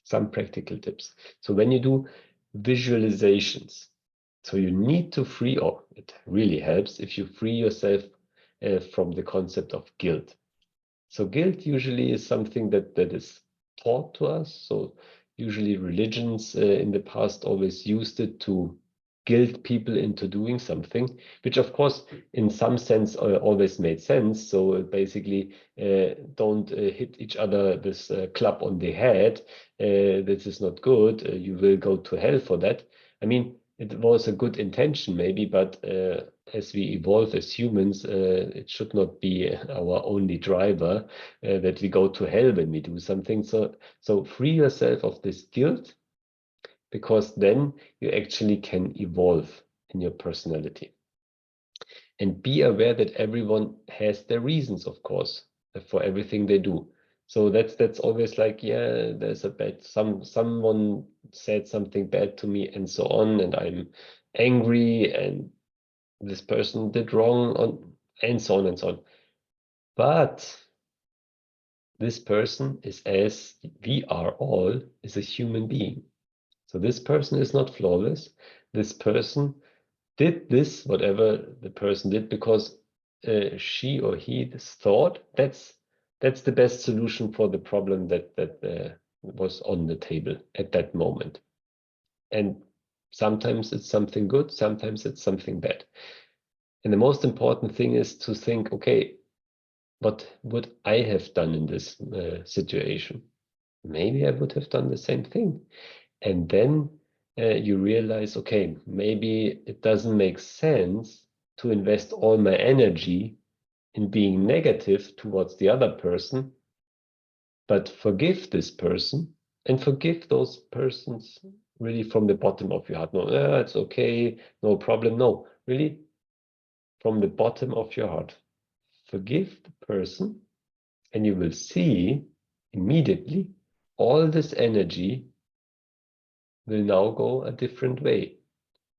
Some practical tips. So when you do visualizations, so you need to free, or it really helps if you free yourself from the concept of guilt. So guilt usually is something that is taught to us. So usually religions in the past always used it to guilt people into doing something, which of course in some sense always made sense. So basically don't hit each other this club on the head. This is not good. You will go to hell for that. I mean, it was a good intention maybe, but as we evolve as humans, it should not be our only driver that we go to hell when we do something. So free yourself of this guilt, because then you actually can evolve in your personality. And be aware that everyone has their reasons, of course, for everything they do. So that's always like, yeah, there's a bad, someone said something bad to me and so on, and I'm angry, and this person did wrong, and so on and so on. But this person is, as we are all, is a human being. So this person is not flawless. This person did this, whatever the person did, because she or he thought that's the best solution for the problem that was on the table at that moment. And sometimes it's something good, sometimes it's something bad. And the most important thing is to think, okay, what would I have done in this situation? Maybe I would have done the same thing. And then you realize, okay, maybe it doesn't make sense to invest all my energy in being negative towards the other person, but forgive this person and forgive those persons really from the bottom of your heart. No, it's okay, no problem. No, really from the bottom of your heart. Forgive the person, and you will see immediately all this energy will now go a different way.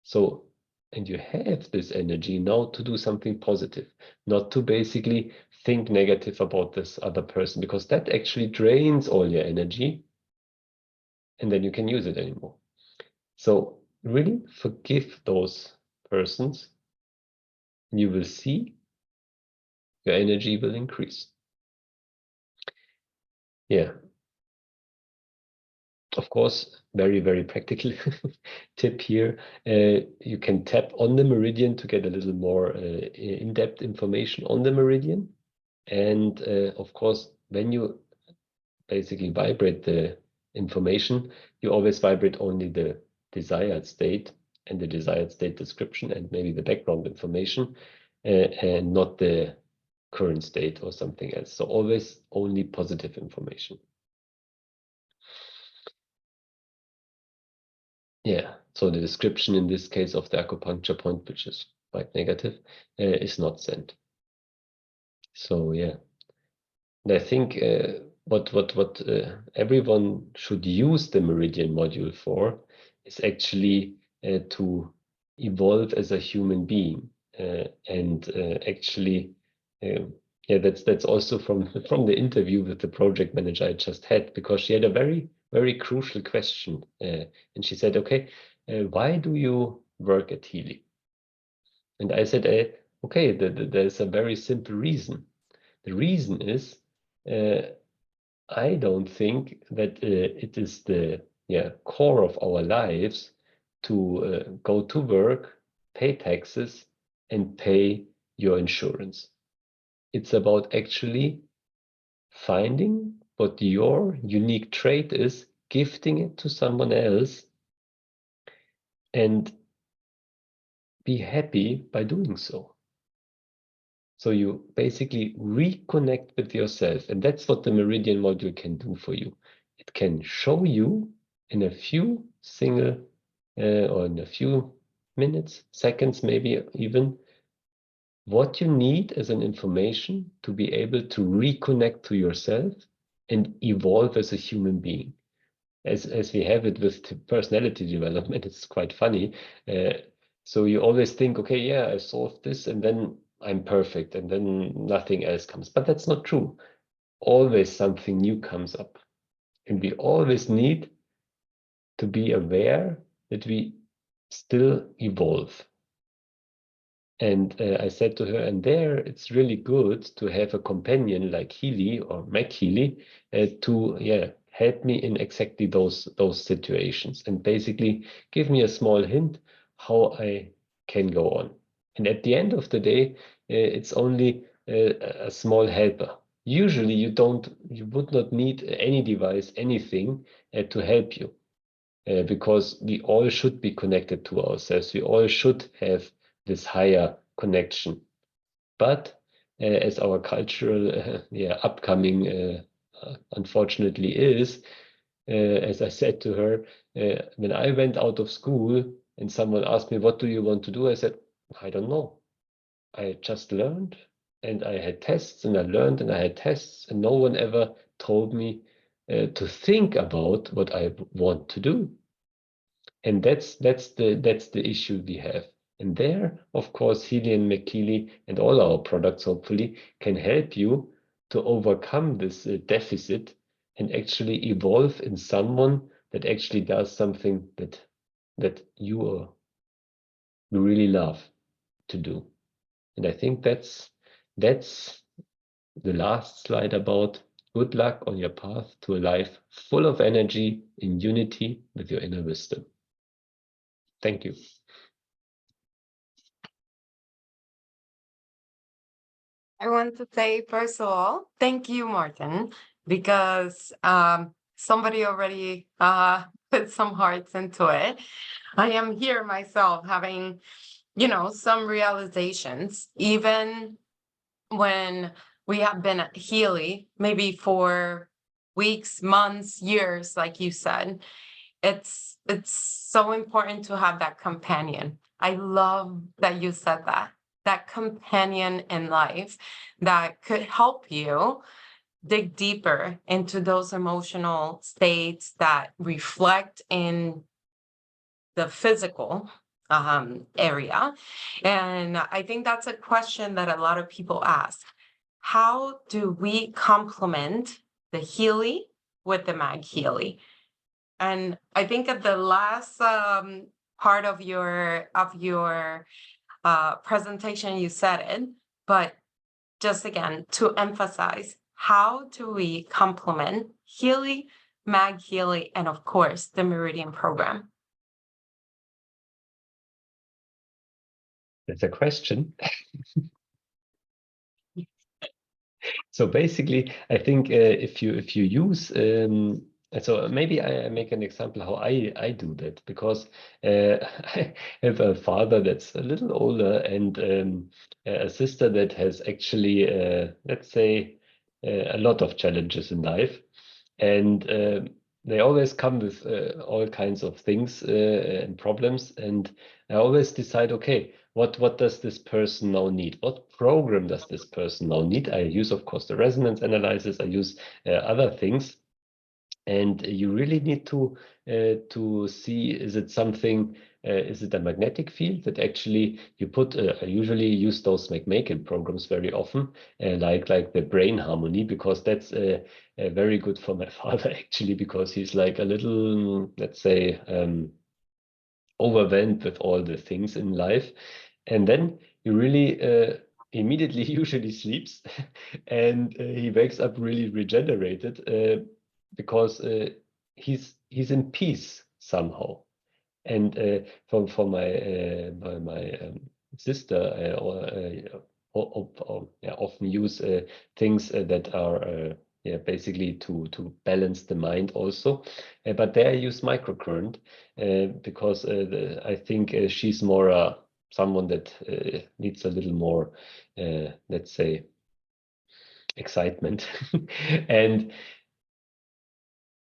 So, and you have this energy now to do something positive, not to basically think negative about this other person, because that actually drains all your energy, and then you can use it anymore. So really forgive those persons, and you will see your energy will increase. Yeah. Of course, very, very practical tip here. You can tap on the Meridian to get a little more in-depth information on the Meridian. And of course, when you basically vibrate the information, you always vibrate only the desired state and the desired state description and maybe the background information, and not the current state or something else. So always only positive information. Yeah, so the description in this case of the acupuncture point, which is quite negative, is not sent. So yeah, and I think what everyone should use the Meridian module for is actually to evolve as a human being, and actually, yeah, that's also from the interview with the project manager I just had, because she had a very, very crucial question, and she said, okay, why do you work at Healy? And I said, okay, there's a very simple reason. The reason is, I don't think that it is the core of our lives to go to work, pay taxes, and pay your insurance. It's about actually finding what your unique trait is, gifting it to someone else, and be happy by doing so. So you basically reconnect with yourself, and that's what the Meridian module can do for you. It can show you in a few or in a few minutes, seconds, maybe even, what you need as an information to be able to reconnect to yourself and evolve as a human being. As we have it with personality development, it's quite funny. So you always think, okay, yeah, I solved this, and then I'm perfect, and then nothing else comes. But that's not true. Always something new comes up. And we always need to be aware that we still evolve. And I said to her, and there it's really good to have a companion like Healy or Healy to help me in exactly those situations, and basically give me a small hint how I can go on. And at the end of the day, it's only a small helper. Usually you would not need any device, anything to help you, because we all should be connected to ourselves. We all should have this higher connection. But as our cultural upcoming unfortunately is, as I said to her, when I went out of school and someone asked me, what do you want to do? I said, I don't know. I just learned, and I had tests, and I learned, and I had tests, and no one ever told me to think about what I want to do. And that's the issue we have. And there, of course, Healy and McKeely and all our products hopefully can help you to overcome this deficit and actually evolve in someone that actually does something that you really love to do. And I think that's the last slide about good luck on your path to a life full of energy in unity with your inner wisdom. Thank you. I want to say, first of all, thank you, Martin, because somebody already put some hearts into it. I am here myself having, some realizations, even when we have been at Healy, maybe for weeks, months, years, like you said. It's so important to have that companion. I love that you said that companion in life that could help you dig deeper into those emotional states that reflect in the physical area. And I think that's a question that a lot of people ask. How do we complement the Healy with the Mag Healy? And I think at the last part of your presentation, you said it, but just again, to emphasize, how do we complement Healy, Mag Healy, and of course, the Meridian program? That's a question. So basically, I think if you use so maybe I make an example how I do that, because I have a father that's a little older and a sister that has actually let's say a lot of challenges in life, and they always come with all kinds of things and problems, and I always decide, okay, what does this person now need? What program does this person now need? I use, of course, the resonance analysis. I use other things, and you really need to see, is it something? Is it a magnetic field that actually you put? I usually use those McMakin programs very often, like the brain harmony, because that's very good for my father actually, because he's like a little, let's say, overwhelmed with all the things in life. And then he really immediately usually sleeps and he wakes up really regenerated because he's in peace somehow. And for my sister, often use things that are basically to balance the mind also. But there I use microcurrent because I think she's more someone that needs a little more, let's say, excitement. And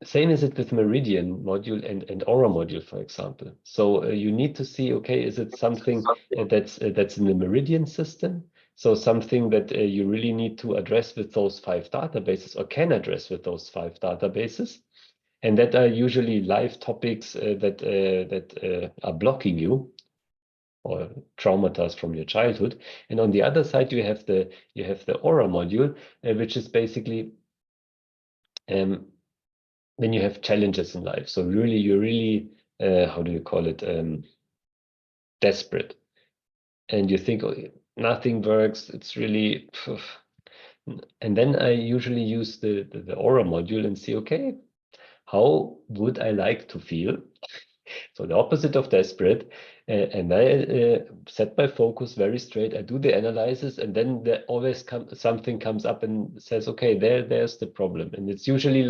same is it with Meridian module and Aura module, for example. So you need to see, okay, is it something that's in the Meridian system? So something that you really need to address with those 5 databases, or can address with those 5 databases, and that are usually live topics that are blocking you or traumatized from your childhood. And on the other side, you have the Aura module, which is basically when you have challenges in life. So really, you're really, how do you call it, desperate. And you think, oh, nothing works, it's really, and then I usually use the Aura module and see, okay, how would I like to feel So the opposite of desperate. And I set my focus very straight. I do the analysis, and then there always something comes up and says, okay, there's the problem. And it's usually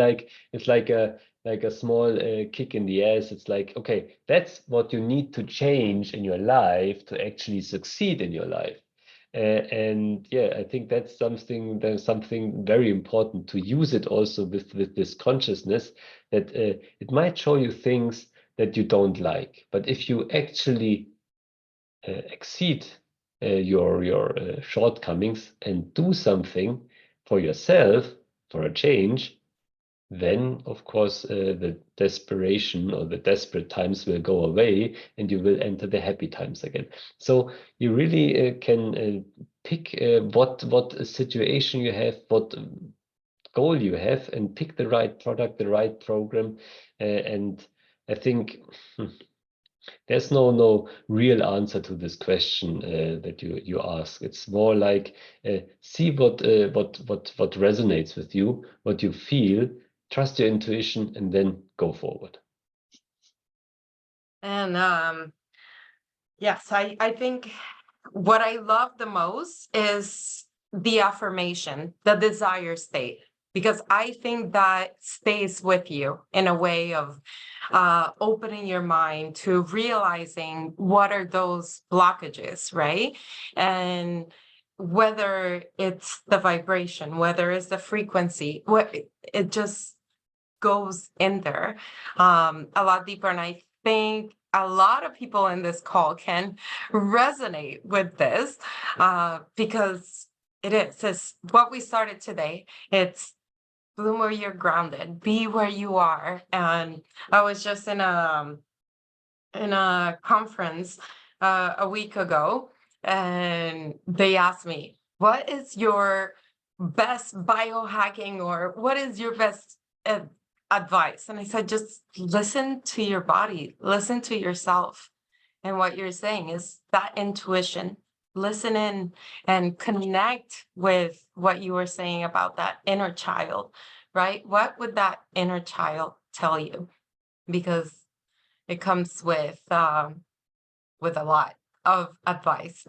it's like a small kick in the ass. It's like, okay, that's what you need to change in your life to actually succeed in your life. And yeah, I think there's something very important to use it also with this consciousness that it might show you things that you don't like, but if you actually exceed your shortcomings and do something for yourself for a change, then of course the desperation or the desperate times will go away and you will enter the happy times again. So you really can pick what situation you have, what goal you have, and pick the right product, the right program. And I think there's no real answer to this question that you ask. It's more like see what resonates with you, what you feel, trust your intuition, and then go forward. And yes, I think what I love the most is the affirmation, the desire state, because I think that stays with you in a way of opening your mind to realizing what are those blockages, right? And whether it's the vibration, whether it's the frequency, what it just goes in there a lot deeper. And I think a lot of people in this call can resonate with this because it's what we started today. It's bloom where you're grounded, be where you are. And I was just in a conference a week ago, and they asked me, what is your best biohacking, or what is your best advice? And I said, just listen to your body, listen to yourself. And what you're saying is that intuition, listen in and connect with what you were saying about that inner child, right? What would that inner child tell you? Because it comes with a lot of advice.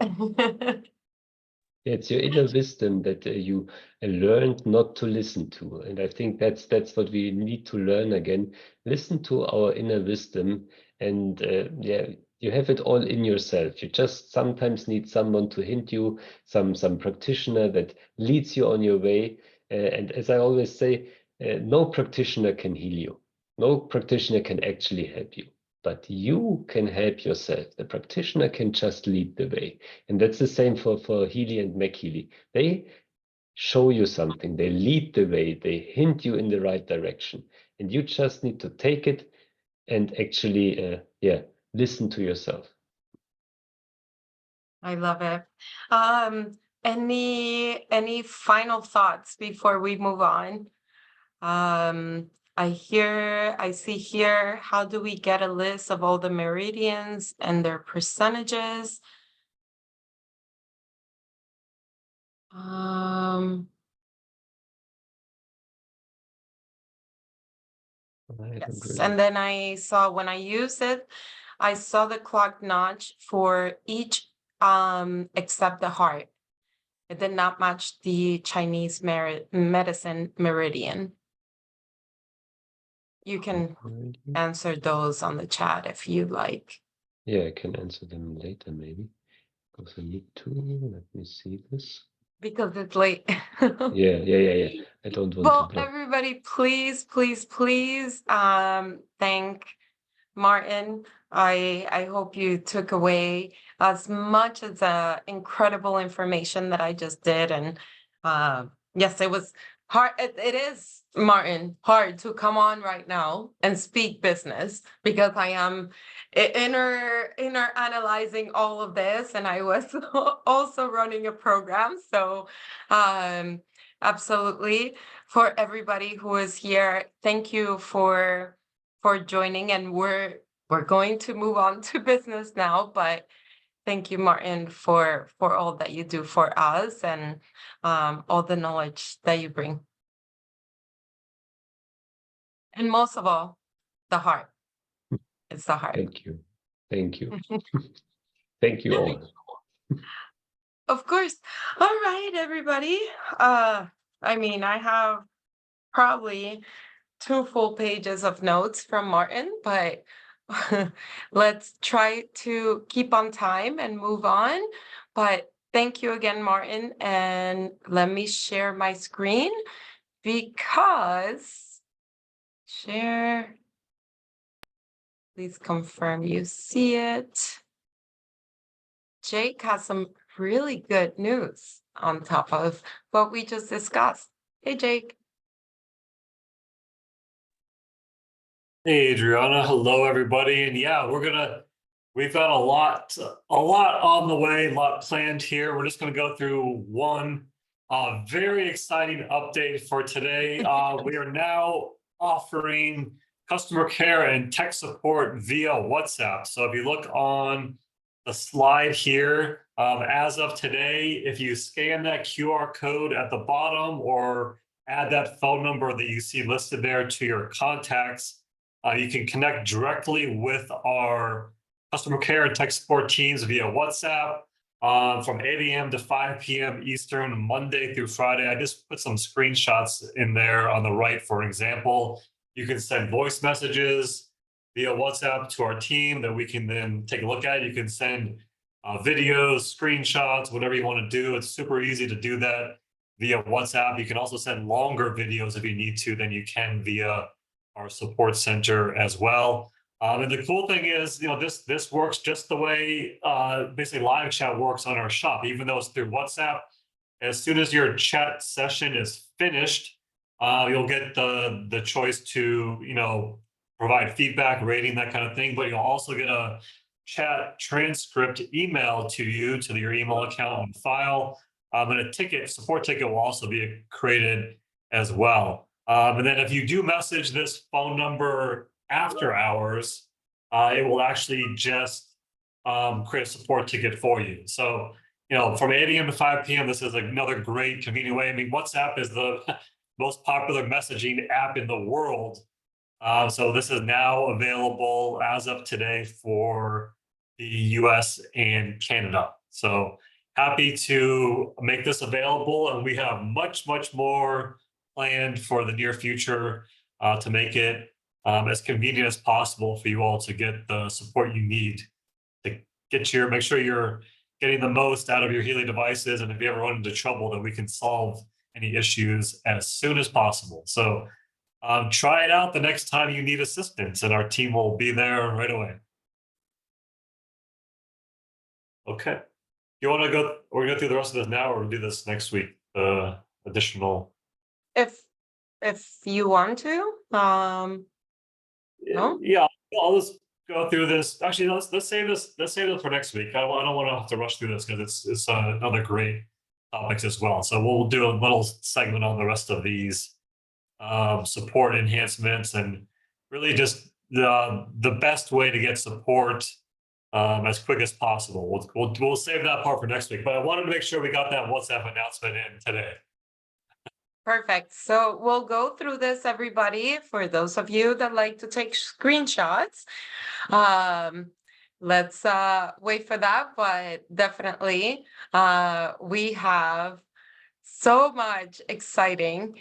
It's your inner wisdom that you learned not to listen to. And I think that's what we need to learn again. Listen to our inner wisdom, and yeah, you have it all in yourself. You just sometimes need someone to hint you, some practitioner that leads you on your way. And as I always say, no practitioner can heal you. No practitioner can actually help you. But you can help yourself. The practitioner can just lead the way. And that's the same for Healy and McHealy. They show you something, they lead the way, they hint you in the right direction. And you just need to take it and actually, listen to yourself. I love it. Any final thoughts before we move on? I see here, how do we get a list of all the meridians and their percentages? Yes, and then I saw when I use it, I saw the clock notch for each except the heart. It did not match the Chinese medicine meridian. You can answer those on the chat if you like. Yeah, I can answer them later maybe, because I need to. Let me see this. Because it's late. Yeah. I don't want to block. Everybody, please thank Martin. I hope you took away as much as the incredible information that I just did. And yes, it was hard. It is, Martin, hard to come on right now and speak business because I am inner analyzing all of this, and I was also running a program. So absolutely, for everybody who is here, thank you for joining, and we're going to move on to business now, but thank you, Martin, for all that you do for us and all the knowledge that you bring. And most of all, the heart. It's the heart. Thank you. Thank you. Thank you all. Of course. All right, everybody. I mean, I have probably 2 full pages of notes from Martin, but let's try to keep on time and move on. But thank you again, Martin. And let me share my screen because share. Please confirm you see it. Jake has some really good news on top of what we just discussed. Hey, Jake. Hey, Adriana. Hello, everybody. And yeah, we've got a lot on the way, a lot planned here. We're just gonna go through one very exciting update for today. We are now offering customer care and tech support via WhatsApp. So if you look on the slide here, as of today, if you scan that QR code at the bottom or add that phone number that you see listed there to your contacts, you can connect directly with our customer care and tech support teams via WhatsApp from 8 a.m. to 5 p.m. Eastern, Monday through Friday. I just put some screenshots in there on the right. For example, you can send voice messages via WhatsApp to our team that we can then take a look at. You can send videos, screenshots, whatever you want to do. It's super easy to do that via WhatsApp. You can also send longer videos if you need to than you can via our support center as well. And the cool thing is, this works just the way basically live chat works on our shop, even though it's through WhatsApp. As soon as your chat session is finished, you'll get the choice to, provide feedback, rating, that kind of thing, but you'll also get a chat transcript email to you, to your email account and file, and a support ticket will also be created as well. And then if you do message this phone number after hours, it will actually just create a support ticket for you. So, from 8 a.m. to 5 p.m., this is another great convenient way. I mean, WhatsApp is the most popular messaging app in the world. So this is now available as of today for the US and Canada. So happy to make this available, and we have much, much more planned for the near future to make it as convenient as possible for you all to get the support you need to make sure you're getting the most out of your Healy devices. And if you ever run into trouble, that we can solve any issues as soon as possible. So try it out the next time you need assistance, and our team will be there right away. Okay. You want to go? We're going to go through the rest of this now, or do this next week? Additional. If you want to, no? Yeah, I'll just go through this. Actually, let's save this. Let's save this for next week. I don't want to have to rush through this because it's another great topics as well. So we'll do a little segment on the rest of these support enhancements, and really just the best way to get support as quick as possible. We'll save that part for next week, but I wanted to make sure we got that WhatsApp announcement in today. Perfect. So we'll go through this, everybody. For those of you that like to take screenshots, let's wait for that. But definitely, we have so much exciting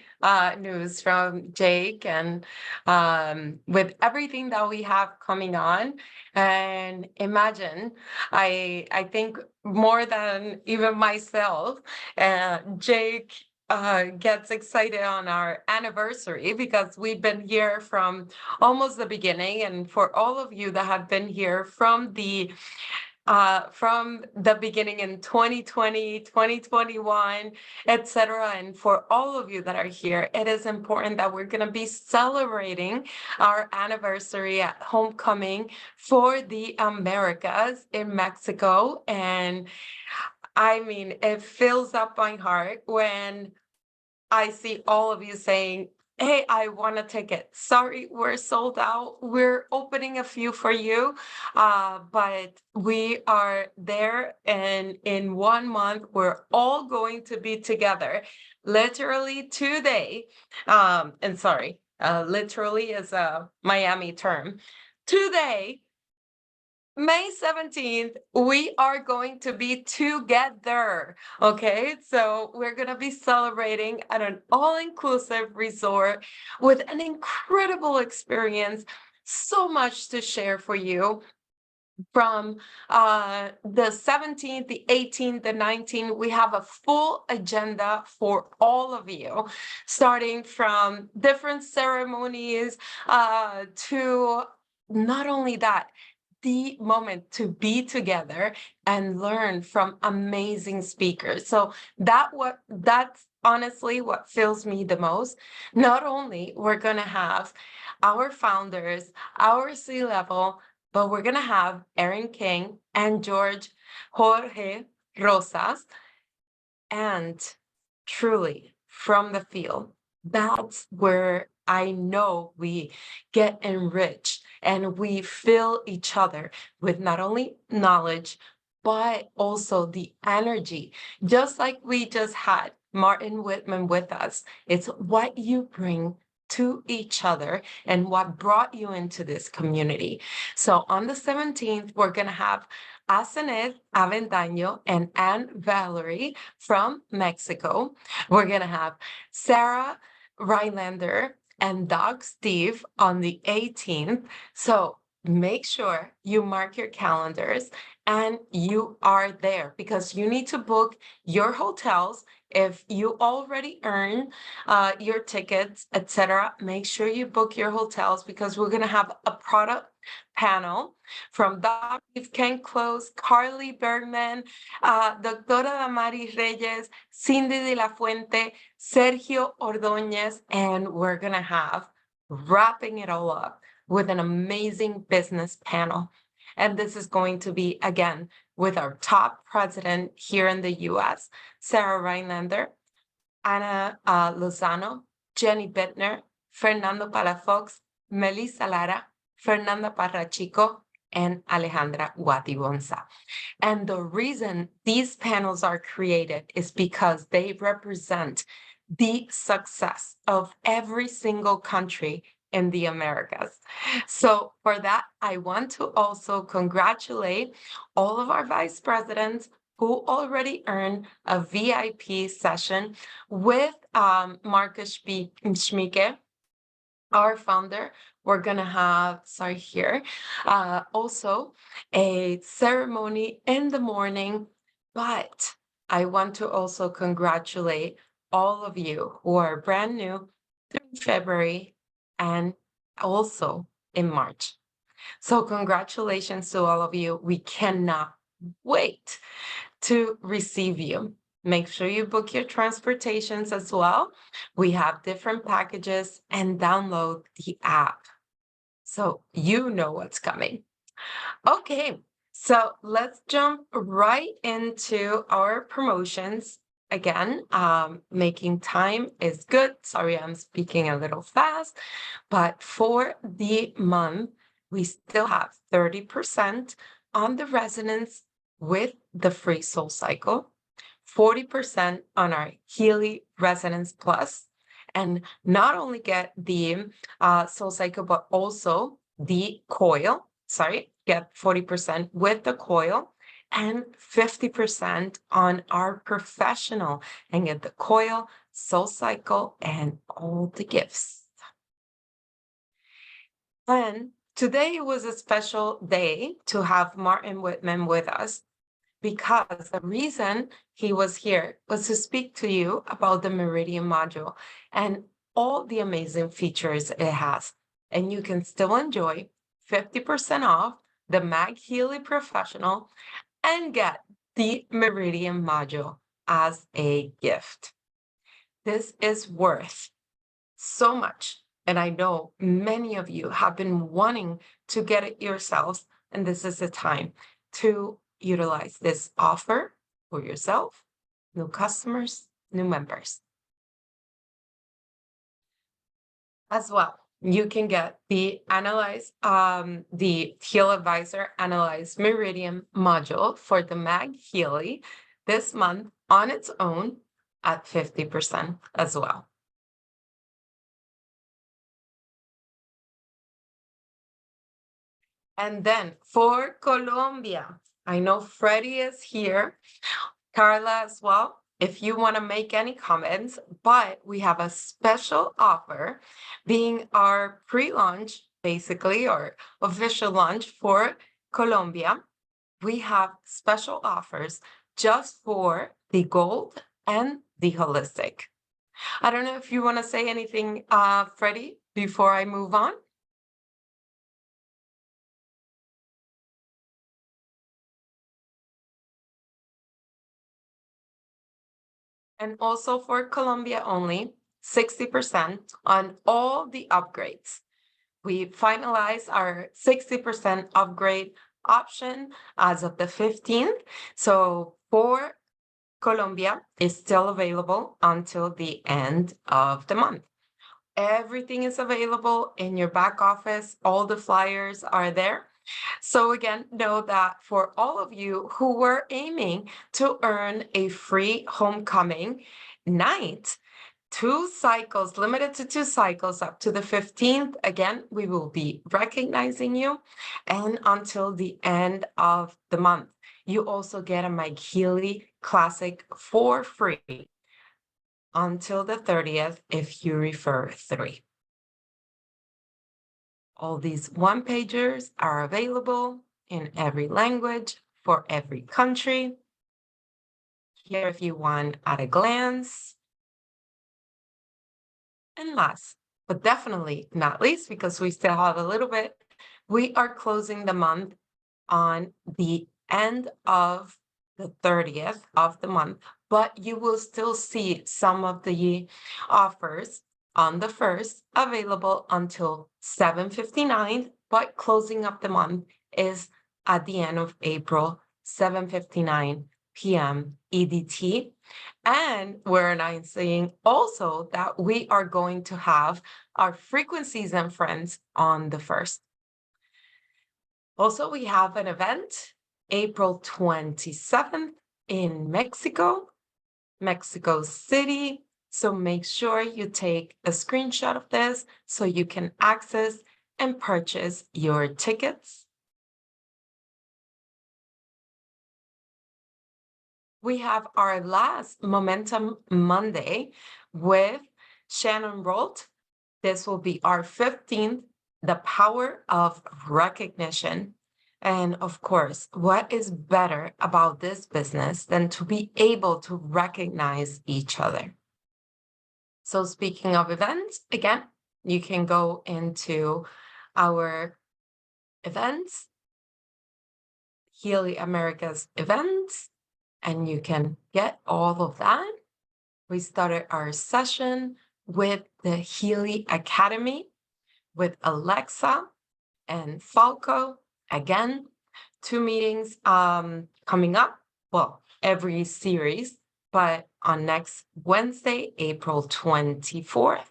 news from Jake, and with everything that we have coming on. And imagine, I think more than even myself, Jake gets excited on our anniversary, because we've been here from almost the beginning. And for all of you that have been here from the beginning in 2020, 2021, etc. And for all of you that are here, it is important that we're going to be celebrating our anniversary at homecoming for the Americas in Mexico. And I mean, it fills up my heart when I see all of you saying, hey, I want a ticket. Sorry, we're sold out. We're opening a few for you, but we are there. And in 1 month, we're all going to be together, literally today. And sorry, literally is a Miami term. today, May 17th, we are going to be together, okay? So we're going to be celebrating at an all-inclusive resort with an incredible experience, so much to share for you. From the 17th, the 18th, the 19th, we have a full agenda for all of you, starting from different ceremonies to not only that, the moment to be together and learn from amazing speakers. So that's honestly what fills me the most. Not only we're gonna have our founders, our C-level, but we're gonna have Erin King and Jorge Rosas, and truly from the field. That's where I know we get enriched and we fill each other with not only knowledge, but also the energy. Just like we just had Martin Wittmann with us. It's what you bring to each other and what brought you into this community. So on the 17th, we're going to have Asenet Aventaño and Anne Valerie from Mexico. We're going to have Sarah Rhinelander and Doc Steve on the 18th. So make sure you mark your calendars and you are there, because you need to book your hotels. If you already earn your tickets, etc., make sure you book your hotels, because we're going to have a product panel from Dr. Ken Close, Carly Bergman, Doctora Damaris Reyes, Cindy de la Fuente, Sergio Ordóñez, and we're going to have, wrapping it all up, with an amazing business panel. And this is going to be, again, with our top president here in the US, Sarah Rhinelander, Ana Lozano, Jenny Bittner, Fernando Palafox, Melissa Lara, Fernanda Parrachico, and Alejandra Guatibonza. And the reason these panels are created is because they represent the success of every single country in the Americas. So for that, I want to also congratulate all of our vice presidents who already earned a VIP session with Marcus Schmieke, our founder. We're gonna have, also a ceremony in the morning, but I want to also congratulate all of you who are brand new through February and also in March. So congratulations to all of you. We cannot wait to receive you. Make sure you book your transportations as well. We have different packages, and download the app so you know what's coming. Okay, so let's jump right into our promotions. Again, making time is good. Sorry, I'm speaking a little fast, but for the month, we still have 30% on the resonance with the free Soul Cycle, 40% on our Healy Resonance Plus, and not only get the Soul Cycle, but also the coil. Get 40% with the coil and 50% on our professional, and get the coil, Soul Cycle, and all the gifts. And today was a special day to have Martin Wittmann with us, because the reason he was here was to speak to you about the Meridian module and all the amazing features it has. And you can still enjoy 50% off the Mag Healy Professional and get the Meridian module as a gift. This is worth so much. And I know many of you have been wanting to get it yourselves, and this is the time to utilize this offer for yourself, new customers, new members. As well, you can get the Analyze, the HealAdvisor Analyze Meridian module for the Mag Healy this month on its own at 50% as well. And then for Colombia, I know Freddie is here, Carla as well, if you want to make any comments, but we have a special offer being our pre-launch, basically, or official launch for Colombia. We have special offers just for the gold and the holistic. I don't know if you want to say anything, Freddie, before I move on. And also for Colombia only, 60% on all the upgrades. We finalized our 60% upgrade option as of the 15th. So for Colombia, is still available until the end of the month. Everything is available in your back office. All the flyers are there. So again, know that for all of you who were aiming to earn a free homecoming night, 2 cycles, limited to 2 cycles up to the 15th. Again, we will be recognizing you. And until the end of the month, you also get a Mike Healy Classic for free until the 30th if you refer 3. All these one-pagers are available in every language for every country. Here if you want at a glance. And last, but definitely not least, because we still have a little bit, we are closing the month on the end of the 30th of the month, but you will still see some of the offers on the 1st available until 7:59, but closing up the month is at the end of April, 7:59 p.m. EDT. And we're announcing also that we are going to have our frequencies and friends on the 1st. Also, we have an event April 27th in Mexico City. So make sure you take a screenshot of this so you can access and purchase your tickets. We have our last Momentum Monday with Shannon Rheault. This will be our 15th, the power of recognition. And of course, what is better about this business than to be able to recognize each other? So speaking of events, again, you can go into our events, Healy America's events, and you can get all of that. We started our session with the Healy Academy with Alexa and Falco. Again, 2 meetings coming up, well, every series, but on next Wednesday, April 24th.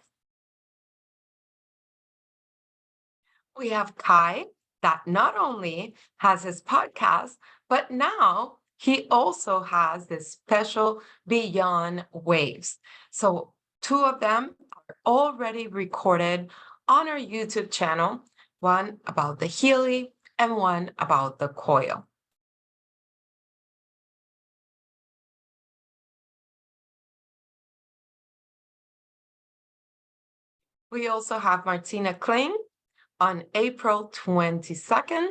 We have Kai that not only has his podcast, but now he also has this special Beyond Waves. So 2 of them are already recorded on our YouTube channel, one about the Healy and one about the coil. We also have Martina Kling on April 22nd.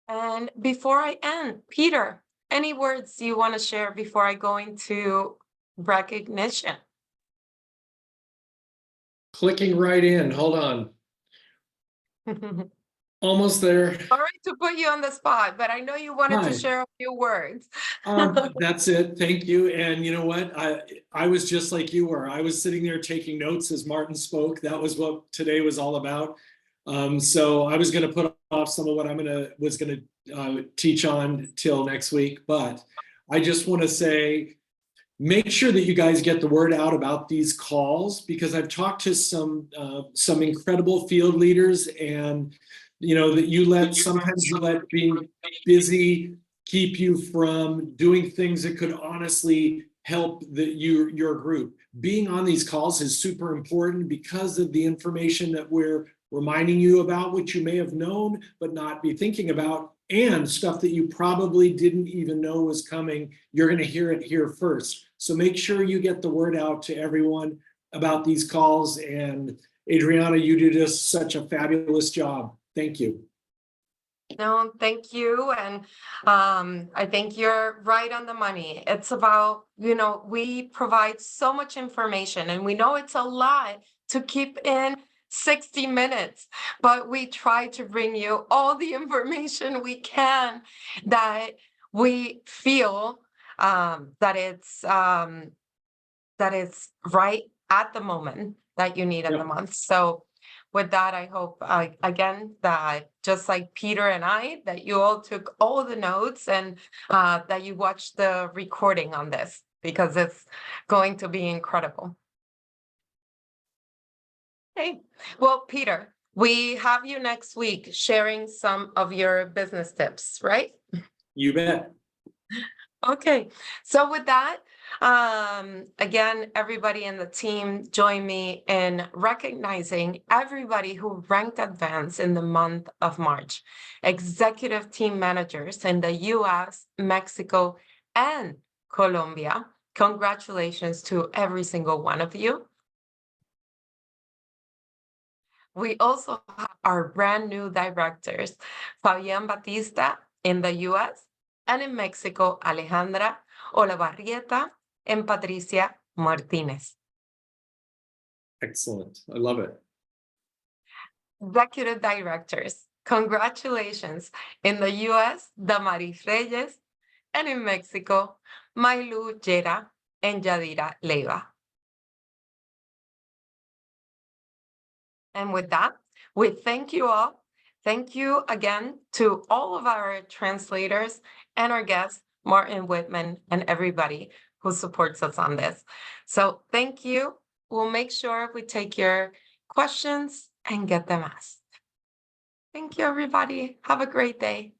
And before I end, Peter, any words you want to share before I go into recognition? Clicking right in. Hold on. Almost there. Sorry to put you on the spot, but I know you wanted Hi. to share a few words. That's it. Thank you. And you know what? I was just like you were. I was sitting there taking notes as Martin spoke. That was what today was all about. So I was going to put off some of what was going to teach on till next week. But I just want to say, make sure that you guys get the word out about these calls, because I've talked to some incredible field leaders, and you know that sometimes you let being busy keep you from doing things that could honestly help your group. Being on these calls is super important because of the information that we're reminding you about, which you may have known but not be thinking about, and stuff that you probably didn't even know was coming. You're going to hear it here first. So make sure you get the word out to everyone about these calls. And Adriana, you did just such a fabulous job. Thank you. No, thank you. And I think you're right on the money. It's about, we provide so much information and we know it's a lot to keep in 60 minutes, but we try to bring you all the information we can that we feel that it's right at the moment that you need in the month. So with that, I hope, again, that just like Peter and I, that you all took all the notes and that you watched the recording on this, because it's going to be incredible. Okay, well, Peter, we have you next week sharing some of your business tips, right? You bet. Okay, so with that, again, everybody in the team, join me in recognizing everybody who ranked advanced in the month of March. Executive team managers in the US, Mexico, and Colombia. Congratulations to every single one of you. We also have our brand new directors, Fabian Batista in the US, and in Mexico, Alejandra Olavarrieta and Patricia Martinez. Excellent. I love it. Executive directors, congratulations. In the US, Damaris Reyes, and in Mexico, Mailu Jera and Yadira Leiva. And with that, we thank you all. Thank you again to all of our translators and our guests, Martin, Wittmann, and everybody who supports us on this. So thank you. We'll make sure we take your questions and get them asked. Thank you, everybody. Have a great day.